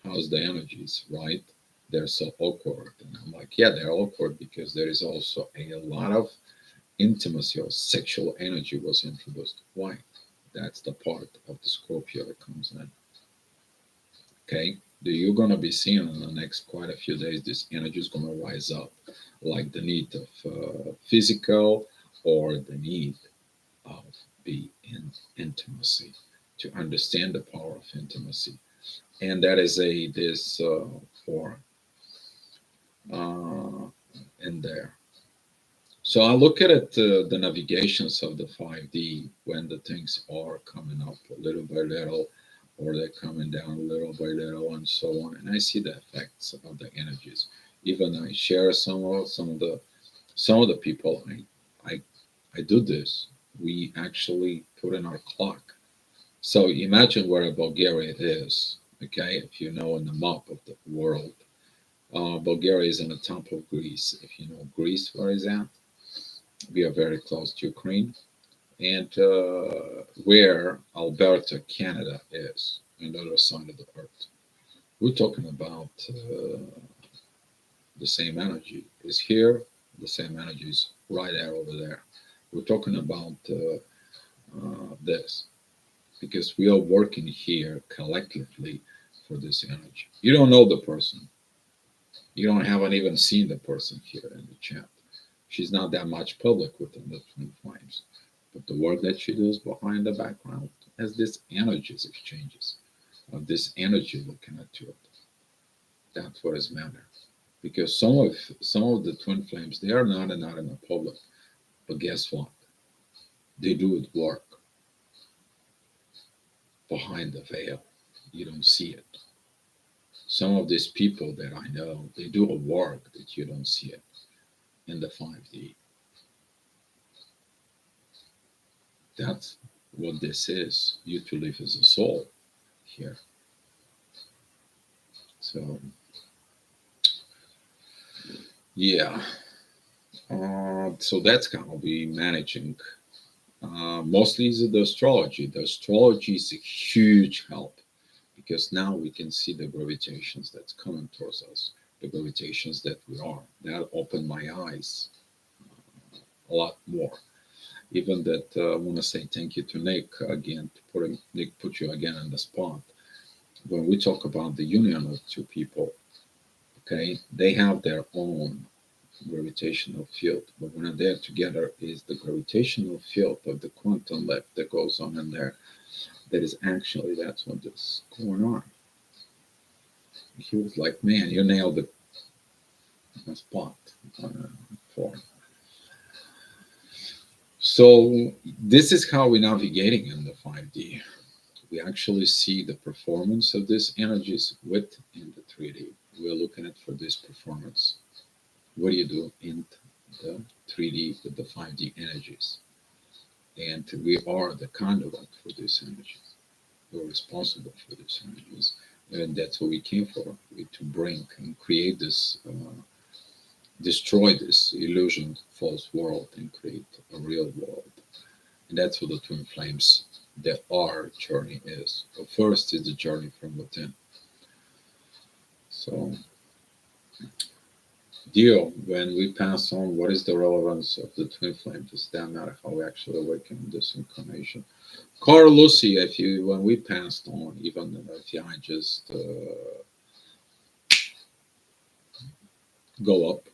how's the energies, right? They're so awkward. And I'm like, yeah, they're awkward because there is also a lot of intimacy or sexual energy was introduced. Why? That's the part of the Scorpio that comes in. Okay, you're gonna be seeing in the next quite a few days this energy is gonna rise up, like the need of physical or the need of the intimacy to understand the power of intimacy, and that is a this for uh, in there. So I look at it, the navigations of the 5D when the things are coming up little by little, or they're coming down little by little, and so on. And I see the effects of the energies. Even I share some of the people I I do this. We actually put in our clock. So imagine where Bulgaria is. Okay, if you know in the map of the world, Bulgaria is in the top of Greece. If you know Greece, where is that? We are very close to Ukraine, and where Alberta, Canada is, on the other side of the earth. We're talking about the same energy is here, the same energy is right there over there. We're talking about this because we are working here collectively for this energy. You don't know the person. You don't haven't even seen the person here in the chat. She's not that much public within the twin flames. But the work that she does behind the background has this energies exchanges of this energy looking at you. That's what is matter. Because some of the twin flames they are not in the public. But guess what? They do it work behind the veil. You don't see it. Some of these people that I know, they do a work that you don't see it in the 5D. That's what this is. You to live as a soul here. So yeah. So that's how we managing. Mostly is the astrology. The astrology is a huge help because now we can see the gravitations that's coming towards us, the gravitations that we are. That opened my eyes a lot more. Even that, I want to say thank you to Nick again, to Nick put you again on the spot. When we talk about the union of two people, okay, they have their own gravitational field, but when they're together, is the gravitational field of the quantum leap that goes on in there. That is actually that's what is going on. He was like, "Man, you nailed it on the spot." Uh, for So this is how we're navigating in the 5D. We actually see the performance of these energies within the 3D. We're looking at for this performance. What do you do in the 3D with the 5D energies? And we are the conduit for these energies. We're responsible for these energies. And that's what we came for, to bring and create this, destroy this illusion, false world, and create a real world. And that's what the twin flames, that our journey is. But first is the journey from within. So, Dio, when we pass on, what is the relevance of the twin flame? Does that matter how we actually awaken in this incarnation? Carl Lucy, if you when we passed on, even if I just go up,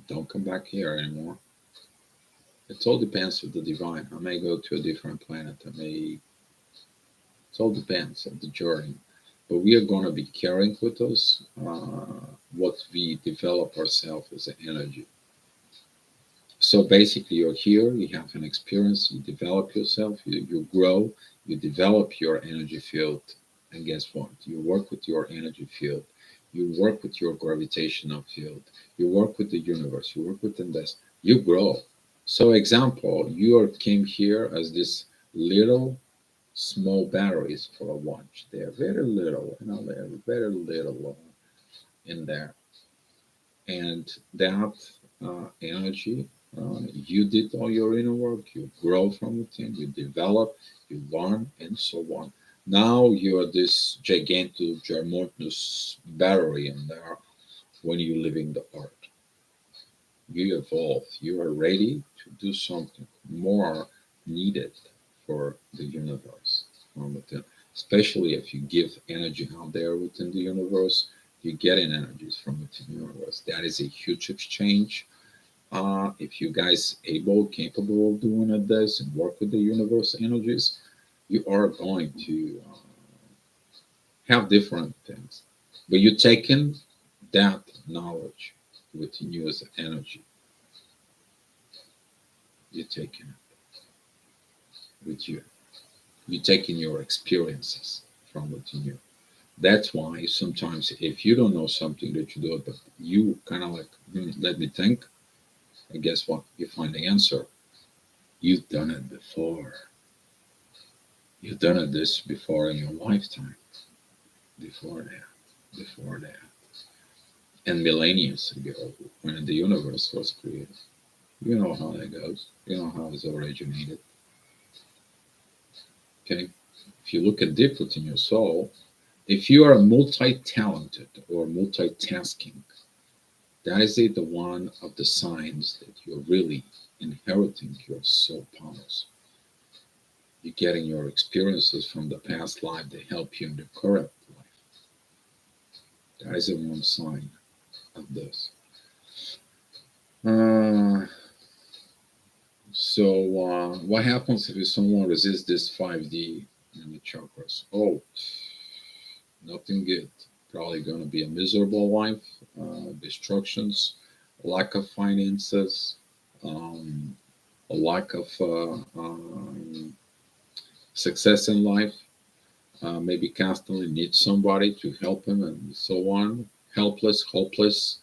don't come back here anymore. It all depends of the divine. I may go to a different planet. I may. It all depends of the journey. But we are going to be carrying with us what we develop ourselves as an energy. So basically, you're here, you have an experience, you develop yourself, you grow, you develop your energy field. And guess what? You work with your energy field, you work with your gravitational field, you work with the universe, you work with this, you grow. So, example, you came here as this little small batteries for a watch. They are very little, they're very little in there. And that energy, you did all your inner work, you grow from within, you develop, you learn, and so on. Now you are this gigantic, ginormous battery in there when you're leaving the earth. You evolve, you are ready to do something more needed for the universe from within. Especially if you give energy out there within the universe, you're getting energies from within the universe. That is a huge exchange. If you guys able, capable of doing this and work with the universe energies, you are going to have different things. But you're taking that knowledge within you as energy. You're taking it with you. You're taking your experiences from within you. That's why sometimes if you don't know something that you do, but you kind of like, let me think, and guess what? You find the answer. You've done it before. You've done it this before in your lifetime. Before that. Before that. And millennia ago, when the universe was created. You know how that goes. You know how it's originated. Okay? If you look at deep within your soul, if you are multi-talented or multitasking, that is the one of the signs that you're really inheriting your soul powers. You're getting your experiences from the past life that help you in the current life. That is a one sign of this. Uh, so, what happens if someone resists this 5D in the chakras? Oh, nothing good. Probably going to be a miserable life, destructions, lack of finances, um, a lack of success in life, maybe constantly needs somebody to help him and so on, helpless, hopeless,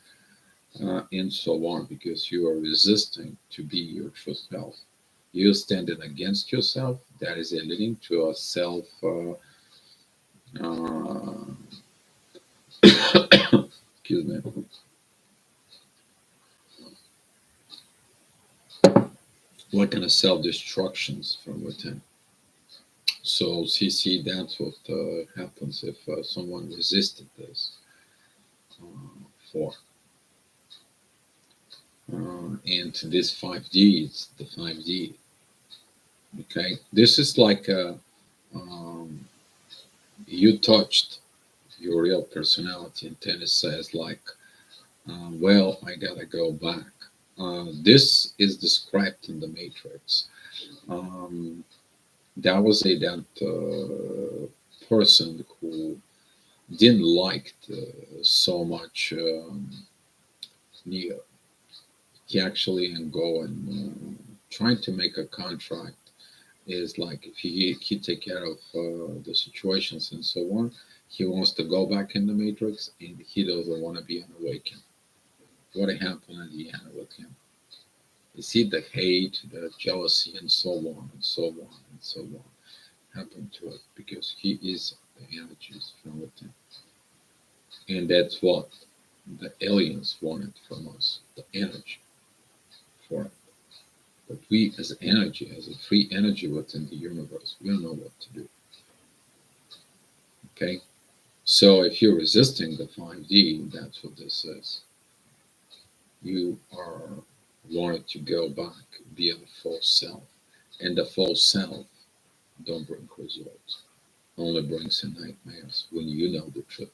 and so on, because you are resisting to be your true self. You're standing against yourself. That is leading to a self, uh, excuse me, what kind of self destructions from within. So, CC, that's what happens if someone resisted this for. And this 5D, it's the 5D. Okay, this is like um, you touched your real personality, and then it says like, well, I gotta go back. This is described in the Matrix. Um, that was that person who didn't like so much Neo. He actually and go and trying to make a contract is like if he take care of the situations and so on. He wants to go back in the Matrix, and he doesn't want to be unawakened. What happened at the end with him? You see the hate, the jealousy, and so on and so on and so on happened to it because he is the energies from within, and that's what the aliens wanted from us, the energy for it. But we, as energy, as a free energy within the universe, we don't know what to do. Okay, so if you're resisting the 5D, that's what this is. You are wanting to go back, be a full self, and the full self don't bring results. Only brings in nightmares when you know the truth.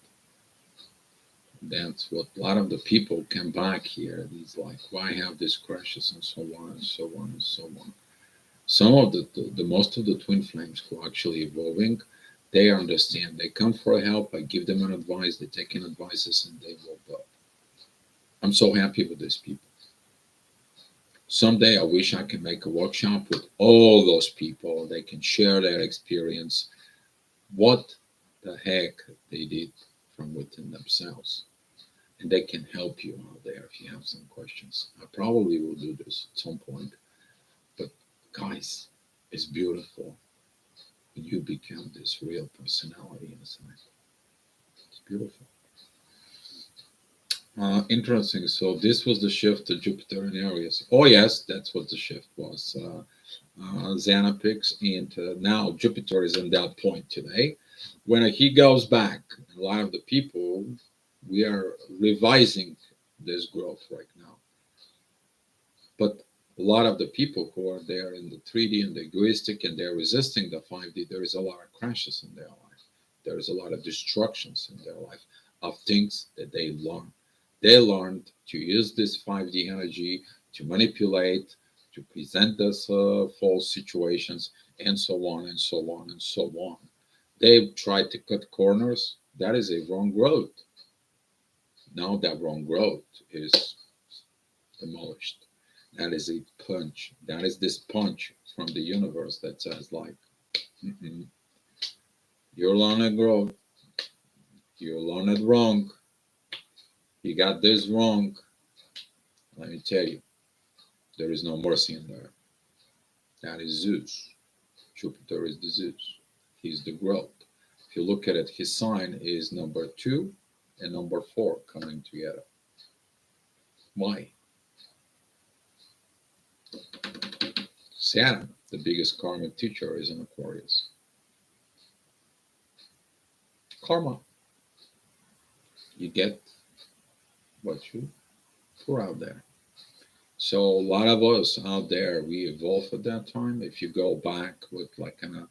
That's what a lot of the people come back here. These like, why have these crashes and so on and so on and so on. Some of the most of the twin flames who are actually evolving, they understand. They come for help. I give them an advice. They take in advices and they evolve up. I'm so happy with these people. Someday I wish I can make a workshop with all those people. They can share their experience, what the heck they did from within themselves. And they can help you out there if you have some questions. I probably will do this at some point. But guys, it's beautiful when you become this real personality inside. It's beautiful. Interesting. So this was the shift to Jupiter in Aries. Oh yes, that's what the shift was. Xanapix, and now Jupiter is in that point today. When he goes back, a lot of the people, we are revising this growth right now. But a lot of the people who are there in the 3D and the egoistic and they're resisting the 5D, there is a lot of crashes in their life. There is a lot of destructions in their life of things that they learn. They learned to use this 5D energy to manipulate, to present us false situations, and so on and so on and so on. They've tried to cut corners. That is a wrong road. Now that wrong road is demolished. That is a punch. That is this punch from the universe that says, like, mm-mm, you're on a road. You learned it wrong. You got this wrong. Let me tell you, there is no mercy in there. That is Zeus. Jupiter is the Zeus. He's the growth. If you look at it, his sign is number 2 and number 4 coming together. Why? Saturn, the biggest karmic teacher, is in Aquarius. Karma. You get what you put out there. So a lot of us out there, we evolved at that time. If you go back with like kind of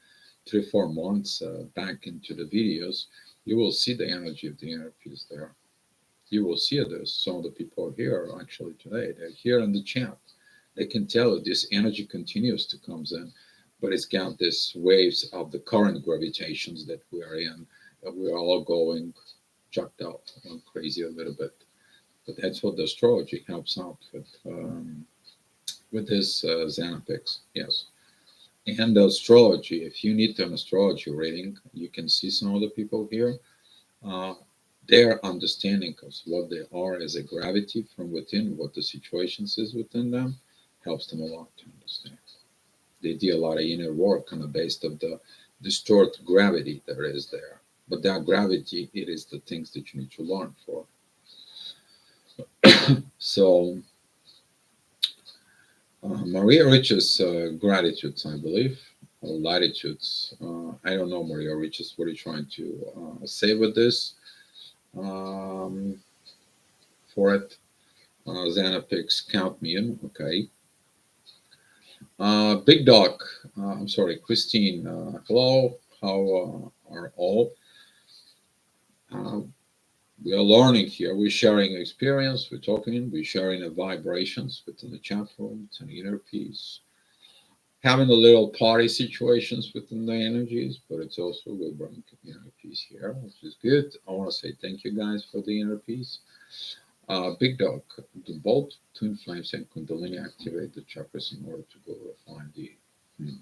3 4 months back into the videos, you will see the energy of the interviews there. You will see there's some of the people here actually today. They're here in the chat. They can tell that this energy continues to comes in, but it's got this waves of the current gravitations that we are in, that we are all going chucked out, going crazy a little bit. But that's what the astrology helps out with this Xanapix. Yes. And astrology, if you need an astrology reading, you can see some of the people here. Uh, their understanding of what they are as a gravity from within, what the situations is within them, helps them a lot to understand. They do a lot of inner work on the base of the distorted gravity that is there. But that gravity, it is the things that you need to learn for. So, Maria Rich's gratitudes, I believe, or latitudes. I don't know, Maria Rich's, what are you trying to say with this um, for it? Xana picks count me in. Okay. Big Doc, I'm sorry, Christine. Hello. How are all? Uh, we are learning here. We're sharing experience. We're talking. We're sharing the vibrations within the chat room. It's an inner peace. Having a little party situations within the energies, but it's also will bring inner peace here, which is good. I want to say thank you guys for the inner peace. Big Dog, do both twin flames and Kundalini activate the chakras in order to go refine the. Hmm,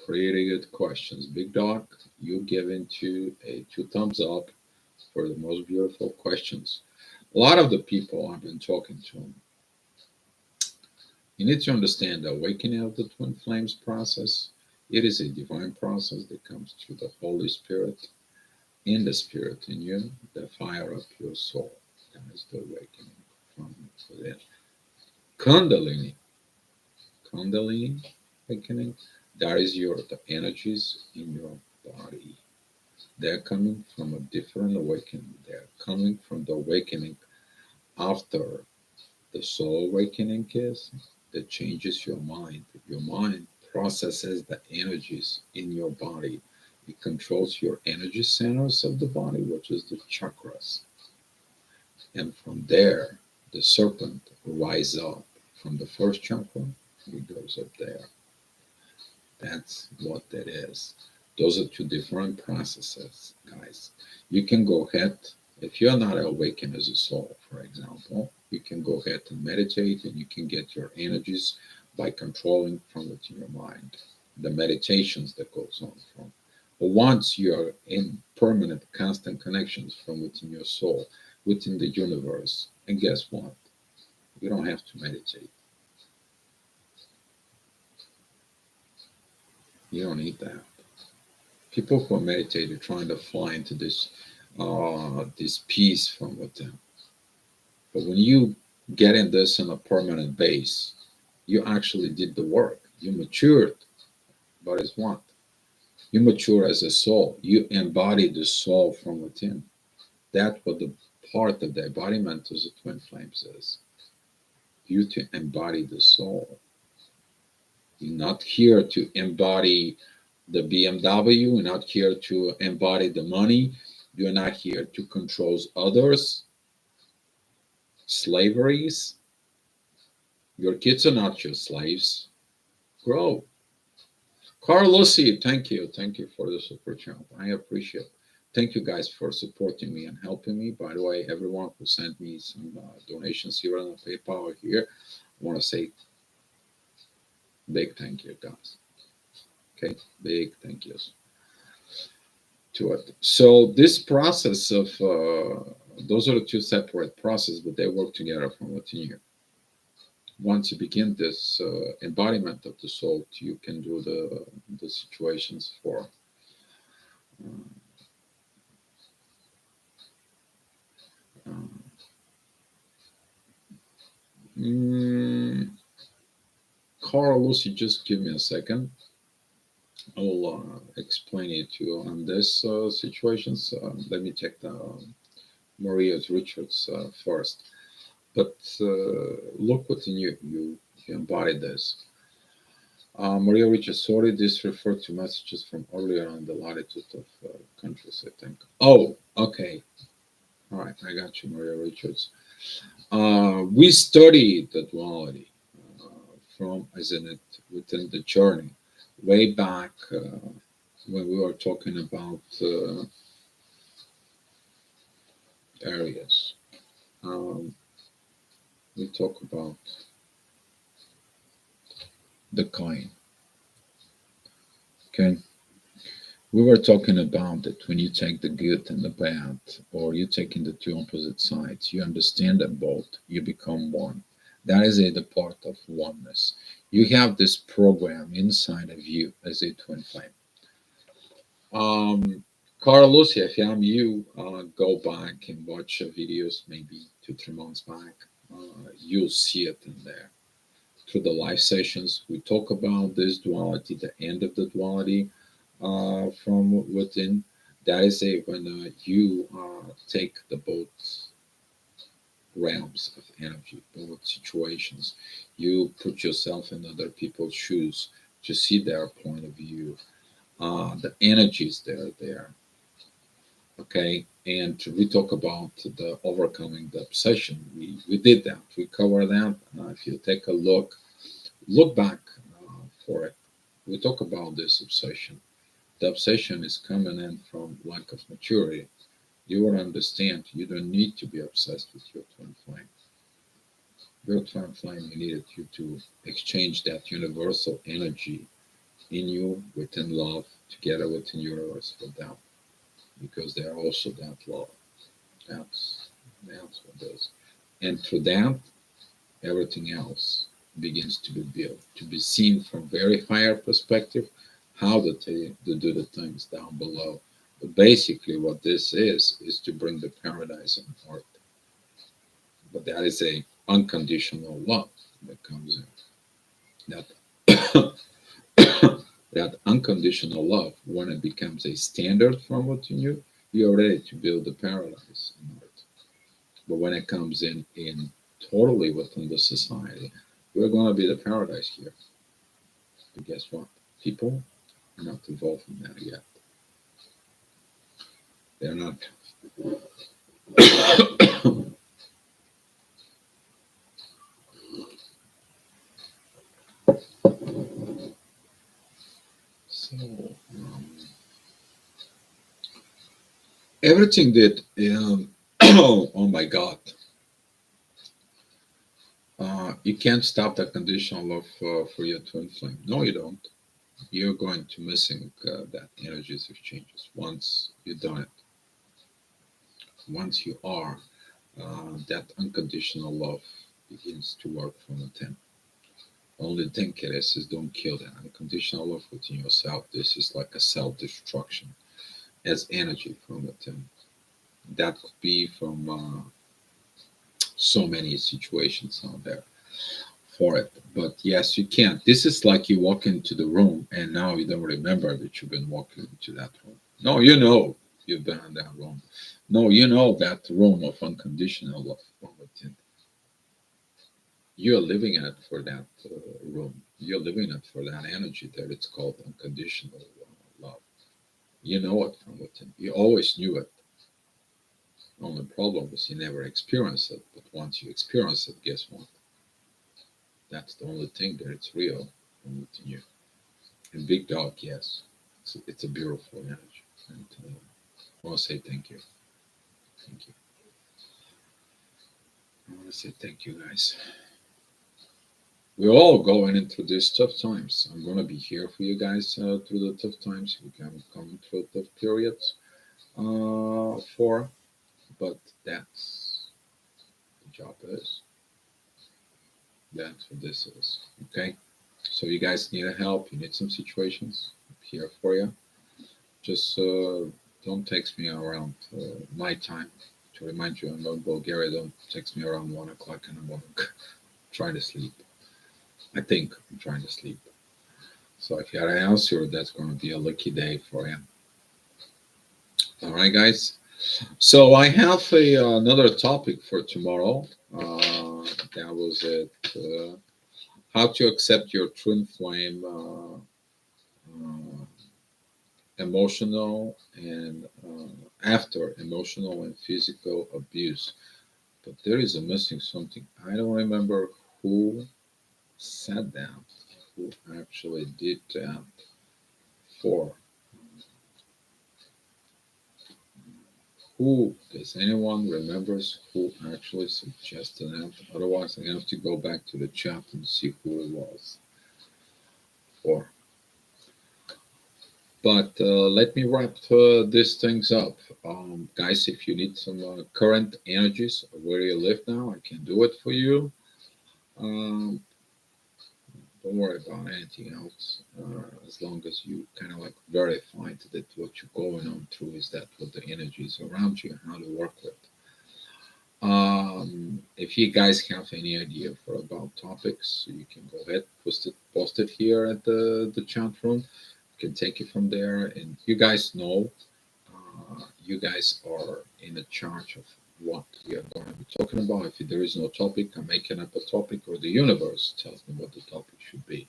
Pretty good questions. Big Dog, you give into a two thumbs up for the most beautiful questions. A lot of the people I've been talking to, you need to understand the awakening of the twin flames process. It is a divine process that comes through the Holy Spirit in the Spirit in you that fire up your soul. That is the awakening from within. Kundalini, Kundalini awakening, that is your the energies in your body. They're coming from a different awakening. They're coming from the awakening after the soul awakening is that changes your mind. Your mind processes the energies in your body. It controls your energy centers of the body, which is the chakras. And from there, the serpent rises up from the first chakra. It goes up there. That's what that is. Those are two different processes, guys. You can go ahead, if you're not awakened as a soul, for example, you can go ahead and meditate and you can get your energies by controlling from within your mind. The meditations that goes on from. But once you're in permanent, constant connections from within your soul, within the universe, and guess what? You don't have to meditate. You don't need that. People who meditate are trying to fly into this peace from within. But when you get in this on a permanent base, you actually did the work. You matured. But it's what? You mature as a soul. You embody the soul from within. That's what the part of the embodiment of the twin flames is. You to embody the soul. You're not here to embody the BMW. You're not here to embody the money. You're not here to control others. Slaveries. Your kids are not your slaves. Grow. Carlosi, thank you. Thank you for the super chat. I appreciate it. Thank you guys for supporting me and helping me. By the way, everyone who sent me some donations here on the PayPal here, I want to say big thank you, guys. Okay, big thank yous to it. So this process of those are the two separate processes, but they work together from within you. Once you begin this embodiment of the soul, you can do the situations for. Um, mm, Carl, Lucy, just give me a second. I'll explain it to you on this situations. Let me check the Maria's Richards first. But look within you. You embody this. Maria Richards, sorry, this referred to messages from earlier on the latitude of countries, I think. Oh, okay. All right, I got you, Maria Richards. We studied the duality from, isn't it, within the journey, way back when we were talking about areas. Um, we talk about the coin. Okay. We were talking about that when you take the good and the bad, or you taking the two opposite sides, you understand them both, you become one. That is the part of oneness. You have this program inside of you as a twin flame. Um, Carlos, if I'm you, go back and watch videos maybe 2, 3 months back. You'll see it in there. Through the live sessions, we talk about this duality, the end of the duality from within. That is a when you take the both realms of energy, both situations. You put yourself in other people's shoes to see their point of view. The energies that are there. Okay, and we talk about the overcoming the obsession. We did that. We covered that. If you take a look back for it. We talk about this obsession. The obsession is coming in from lack of maturity. You will understand you don't need to be obsessed with your twin flame. Your twin flame needed you to exchange that universal energy in you within love together within universe for them because they are also that love. That's what it is. And through that, everything else begins to be built, to be seen from very higher perspective, how to do the things down below. But basically, what this is to bring the paradise on earth. But that is a unconditional love that comes in. That that unconditional love, when it becomes a standard from within you, you're ready to build the paradise on earth. But when it comes in totally within the society, we're going to be the paradise here. But guess what? People are not involved in that yet. They're not. So everything that oh my God, you can't stop the conditional love for your twin flame. No, you don't. You're going to missing that energies exchanges once you've done it. Once you are, that unconditional love begins to work from within. Only thing it is don't kill that unconditional love within yourself. This is like a self-destruction as energy from within. That could be from so many situations out there for it. But yes, you can. This is like you walk into the room and now you don't remember that you've been walking into that room. No, you know you've been in that room. No, you know that room of unconditional love from within. You're living in it for that room. You're living it for that energy that it's called unconditional love. You know it from within. You always knew it. Only problem is you never experienced it. But once you experience it, guess what? That's the only thing that it's real from within you. And Big Dog, yes, it's a beautiful energy. And I want to say thank you. Thank you. I want to say thank you, guys. We're all going into these tough times. I'm going to be here for you guys through the tough times. We can come through tough periods for, but that's the job is. That's what this is. Okay. So you guys need help. You need some situations. I'm here for you. Just don't text me around night time. To remind you, I'm in Bulgaria. Don't text me around 1 o'clock in the morning. Trying to sleep. I think I'm trying to sleep. So if you had an answer, that's going to be a lucky day for you. All right, guys. So I have another topic for tomorrow. That was it. How to accept your twin flame emotional and after emotional and physical abuse. But there is a missing something. I don't remember who said that, who actually did that for. Who does anyone remembers who actually suggested that? Otherwise, I have to go back to the chat and see who it was for. But let me wrap these things up. Guys, if you need some current energies of where you live now, I can do it for you. Um, don't worry about anything else. As long as you kind of like verify that what you're going on through is that what the energies around you and how to work with. If you guys have any idea for about topics, you can go ahead, post it here at the chat room. You can take it from there, and you guys know, you guys are in the charge of what we are going to be talking about. If there is no topic, I'm making up a topic, or the universe tells me what the topic should be,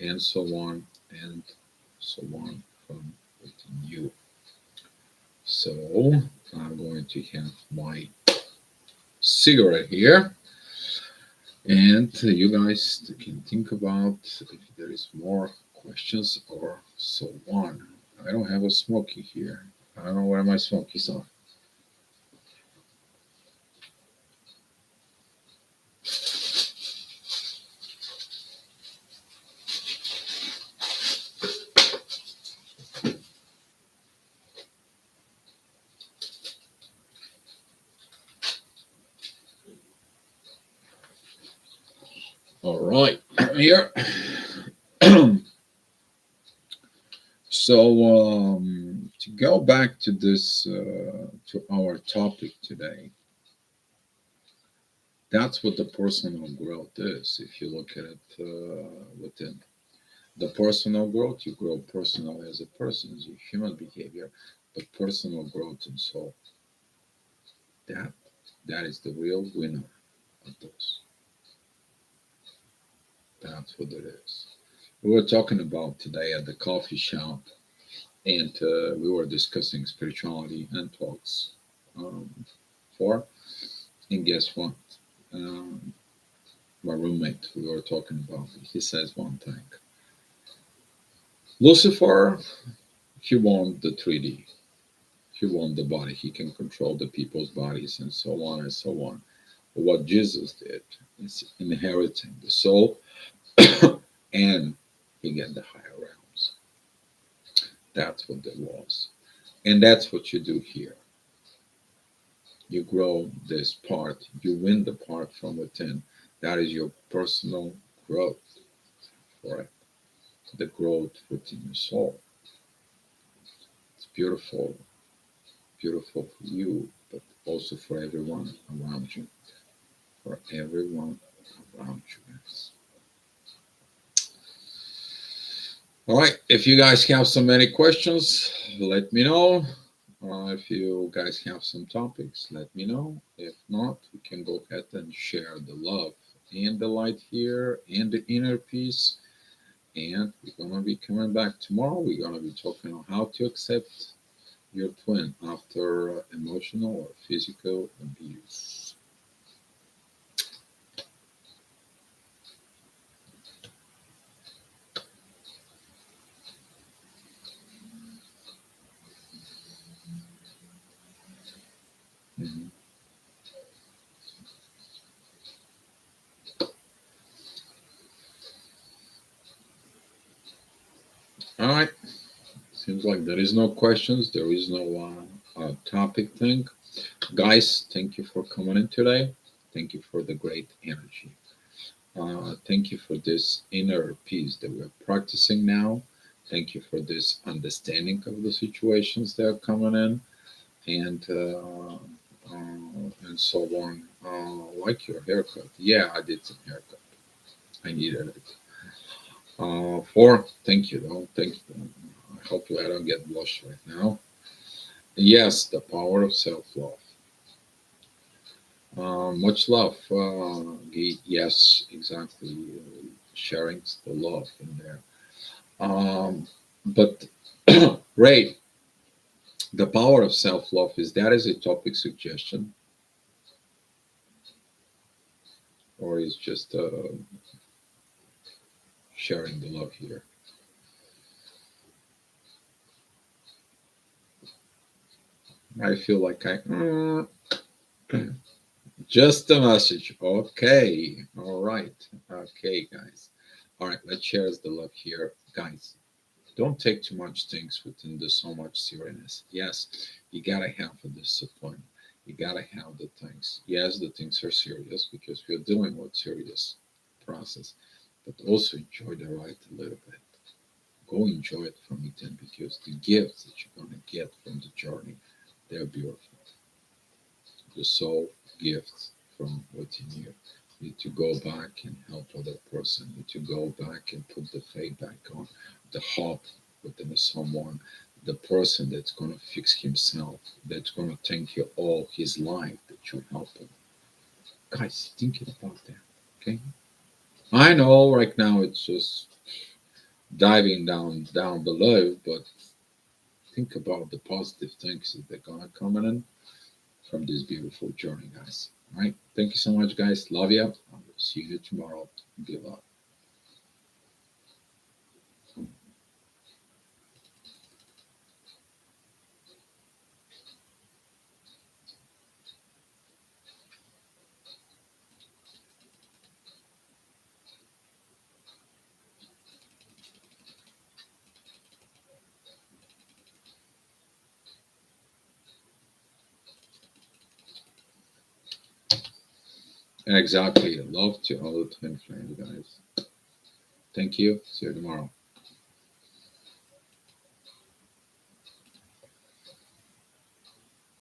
and so on and so on from within you. So I'm going to have my cigarette here. And you guys can think about if there is more questions or so on. I don't have a smoky here. I don't know where my smokies are. All right, here. So to go back to this, to our topic today, that's what the personal growth is. If you look at it within the personal growth, you grow personal as a person, as your human behavior, but personal growth and soul. That that is the real winner of those. That's what it is. We were talking about today at the coffee shop, and we were discussing spirituality and talks um, for. And guess what? Um, my roommate, we were talking about. He says one thing. Lucifer, he won the 3D. He won the body. He can control the people's bodies and so on and so on. But what Jesus did is inheriting the soul and he get the higher realms. That's what that was. And that's what you do here. You grow this part, you win the part from within. That is your personal growth for it. The growth within your soul. It's beautiful, beautiful for you, but also for everyone around you. For everyone around you, guys. All right. If you guys have so many questions, let me know. If you guys have some topics, let me know. If not, we can go ahead and share the love and the light here and the inner peace. And we're going to be coming back tomorrow. We're going to be talking on how to accept your twin after emotional or physical abuse. Mhm. All right. Seems like there is no questions. There is no topic thing. Guys, thank you for coming in today. Thank you for the great energy. Thank you for this inner peace that we're practicing now. Thank you for this understanding of the situations that are coming in, and so on. Like your haircut. Yeah, I did some haircut. I needed it. Thank you though. Thank you. Hopefully I don't get blushed right now. Yes, the power of self-love. Much love. Yes, exactly. Sharing the love in there. But Ray, the power of self-love is that is a topic suggestion, or is just sharing the love here? I feel like just a message. Okay, all right, okay, guys. All right, let's share the love here, guys. Don't take too much things within the so much seriousness. Yes, you gotta have a discipline. You gotta have the things. Yes, the things are serious because we're dealing with serious process, but also enjoy the ride a little bit. Go enjoy it from within because the gifts that you're gonna get from the journey, they're beautiful. The soul gifts from within you. You need to go back and help other person. You need to go back and put the faith back on, the hope within someone, the person that's gonna fix himself, that's gonna thank you all his life that you help him. Guys, thinking about that. Okay. I know right now it's just diving down below, but think about the positive things that they're gonna come in from this beautiful journey, guys. All right. Thank you so much, guys. Love you. I will see you tomorrow. Be well. Exactly. Love to all the twin flames, guys. Thank you. See you tomorrow.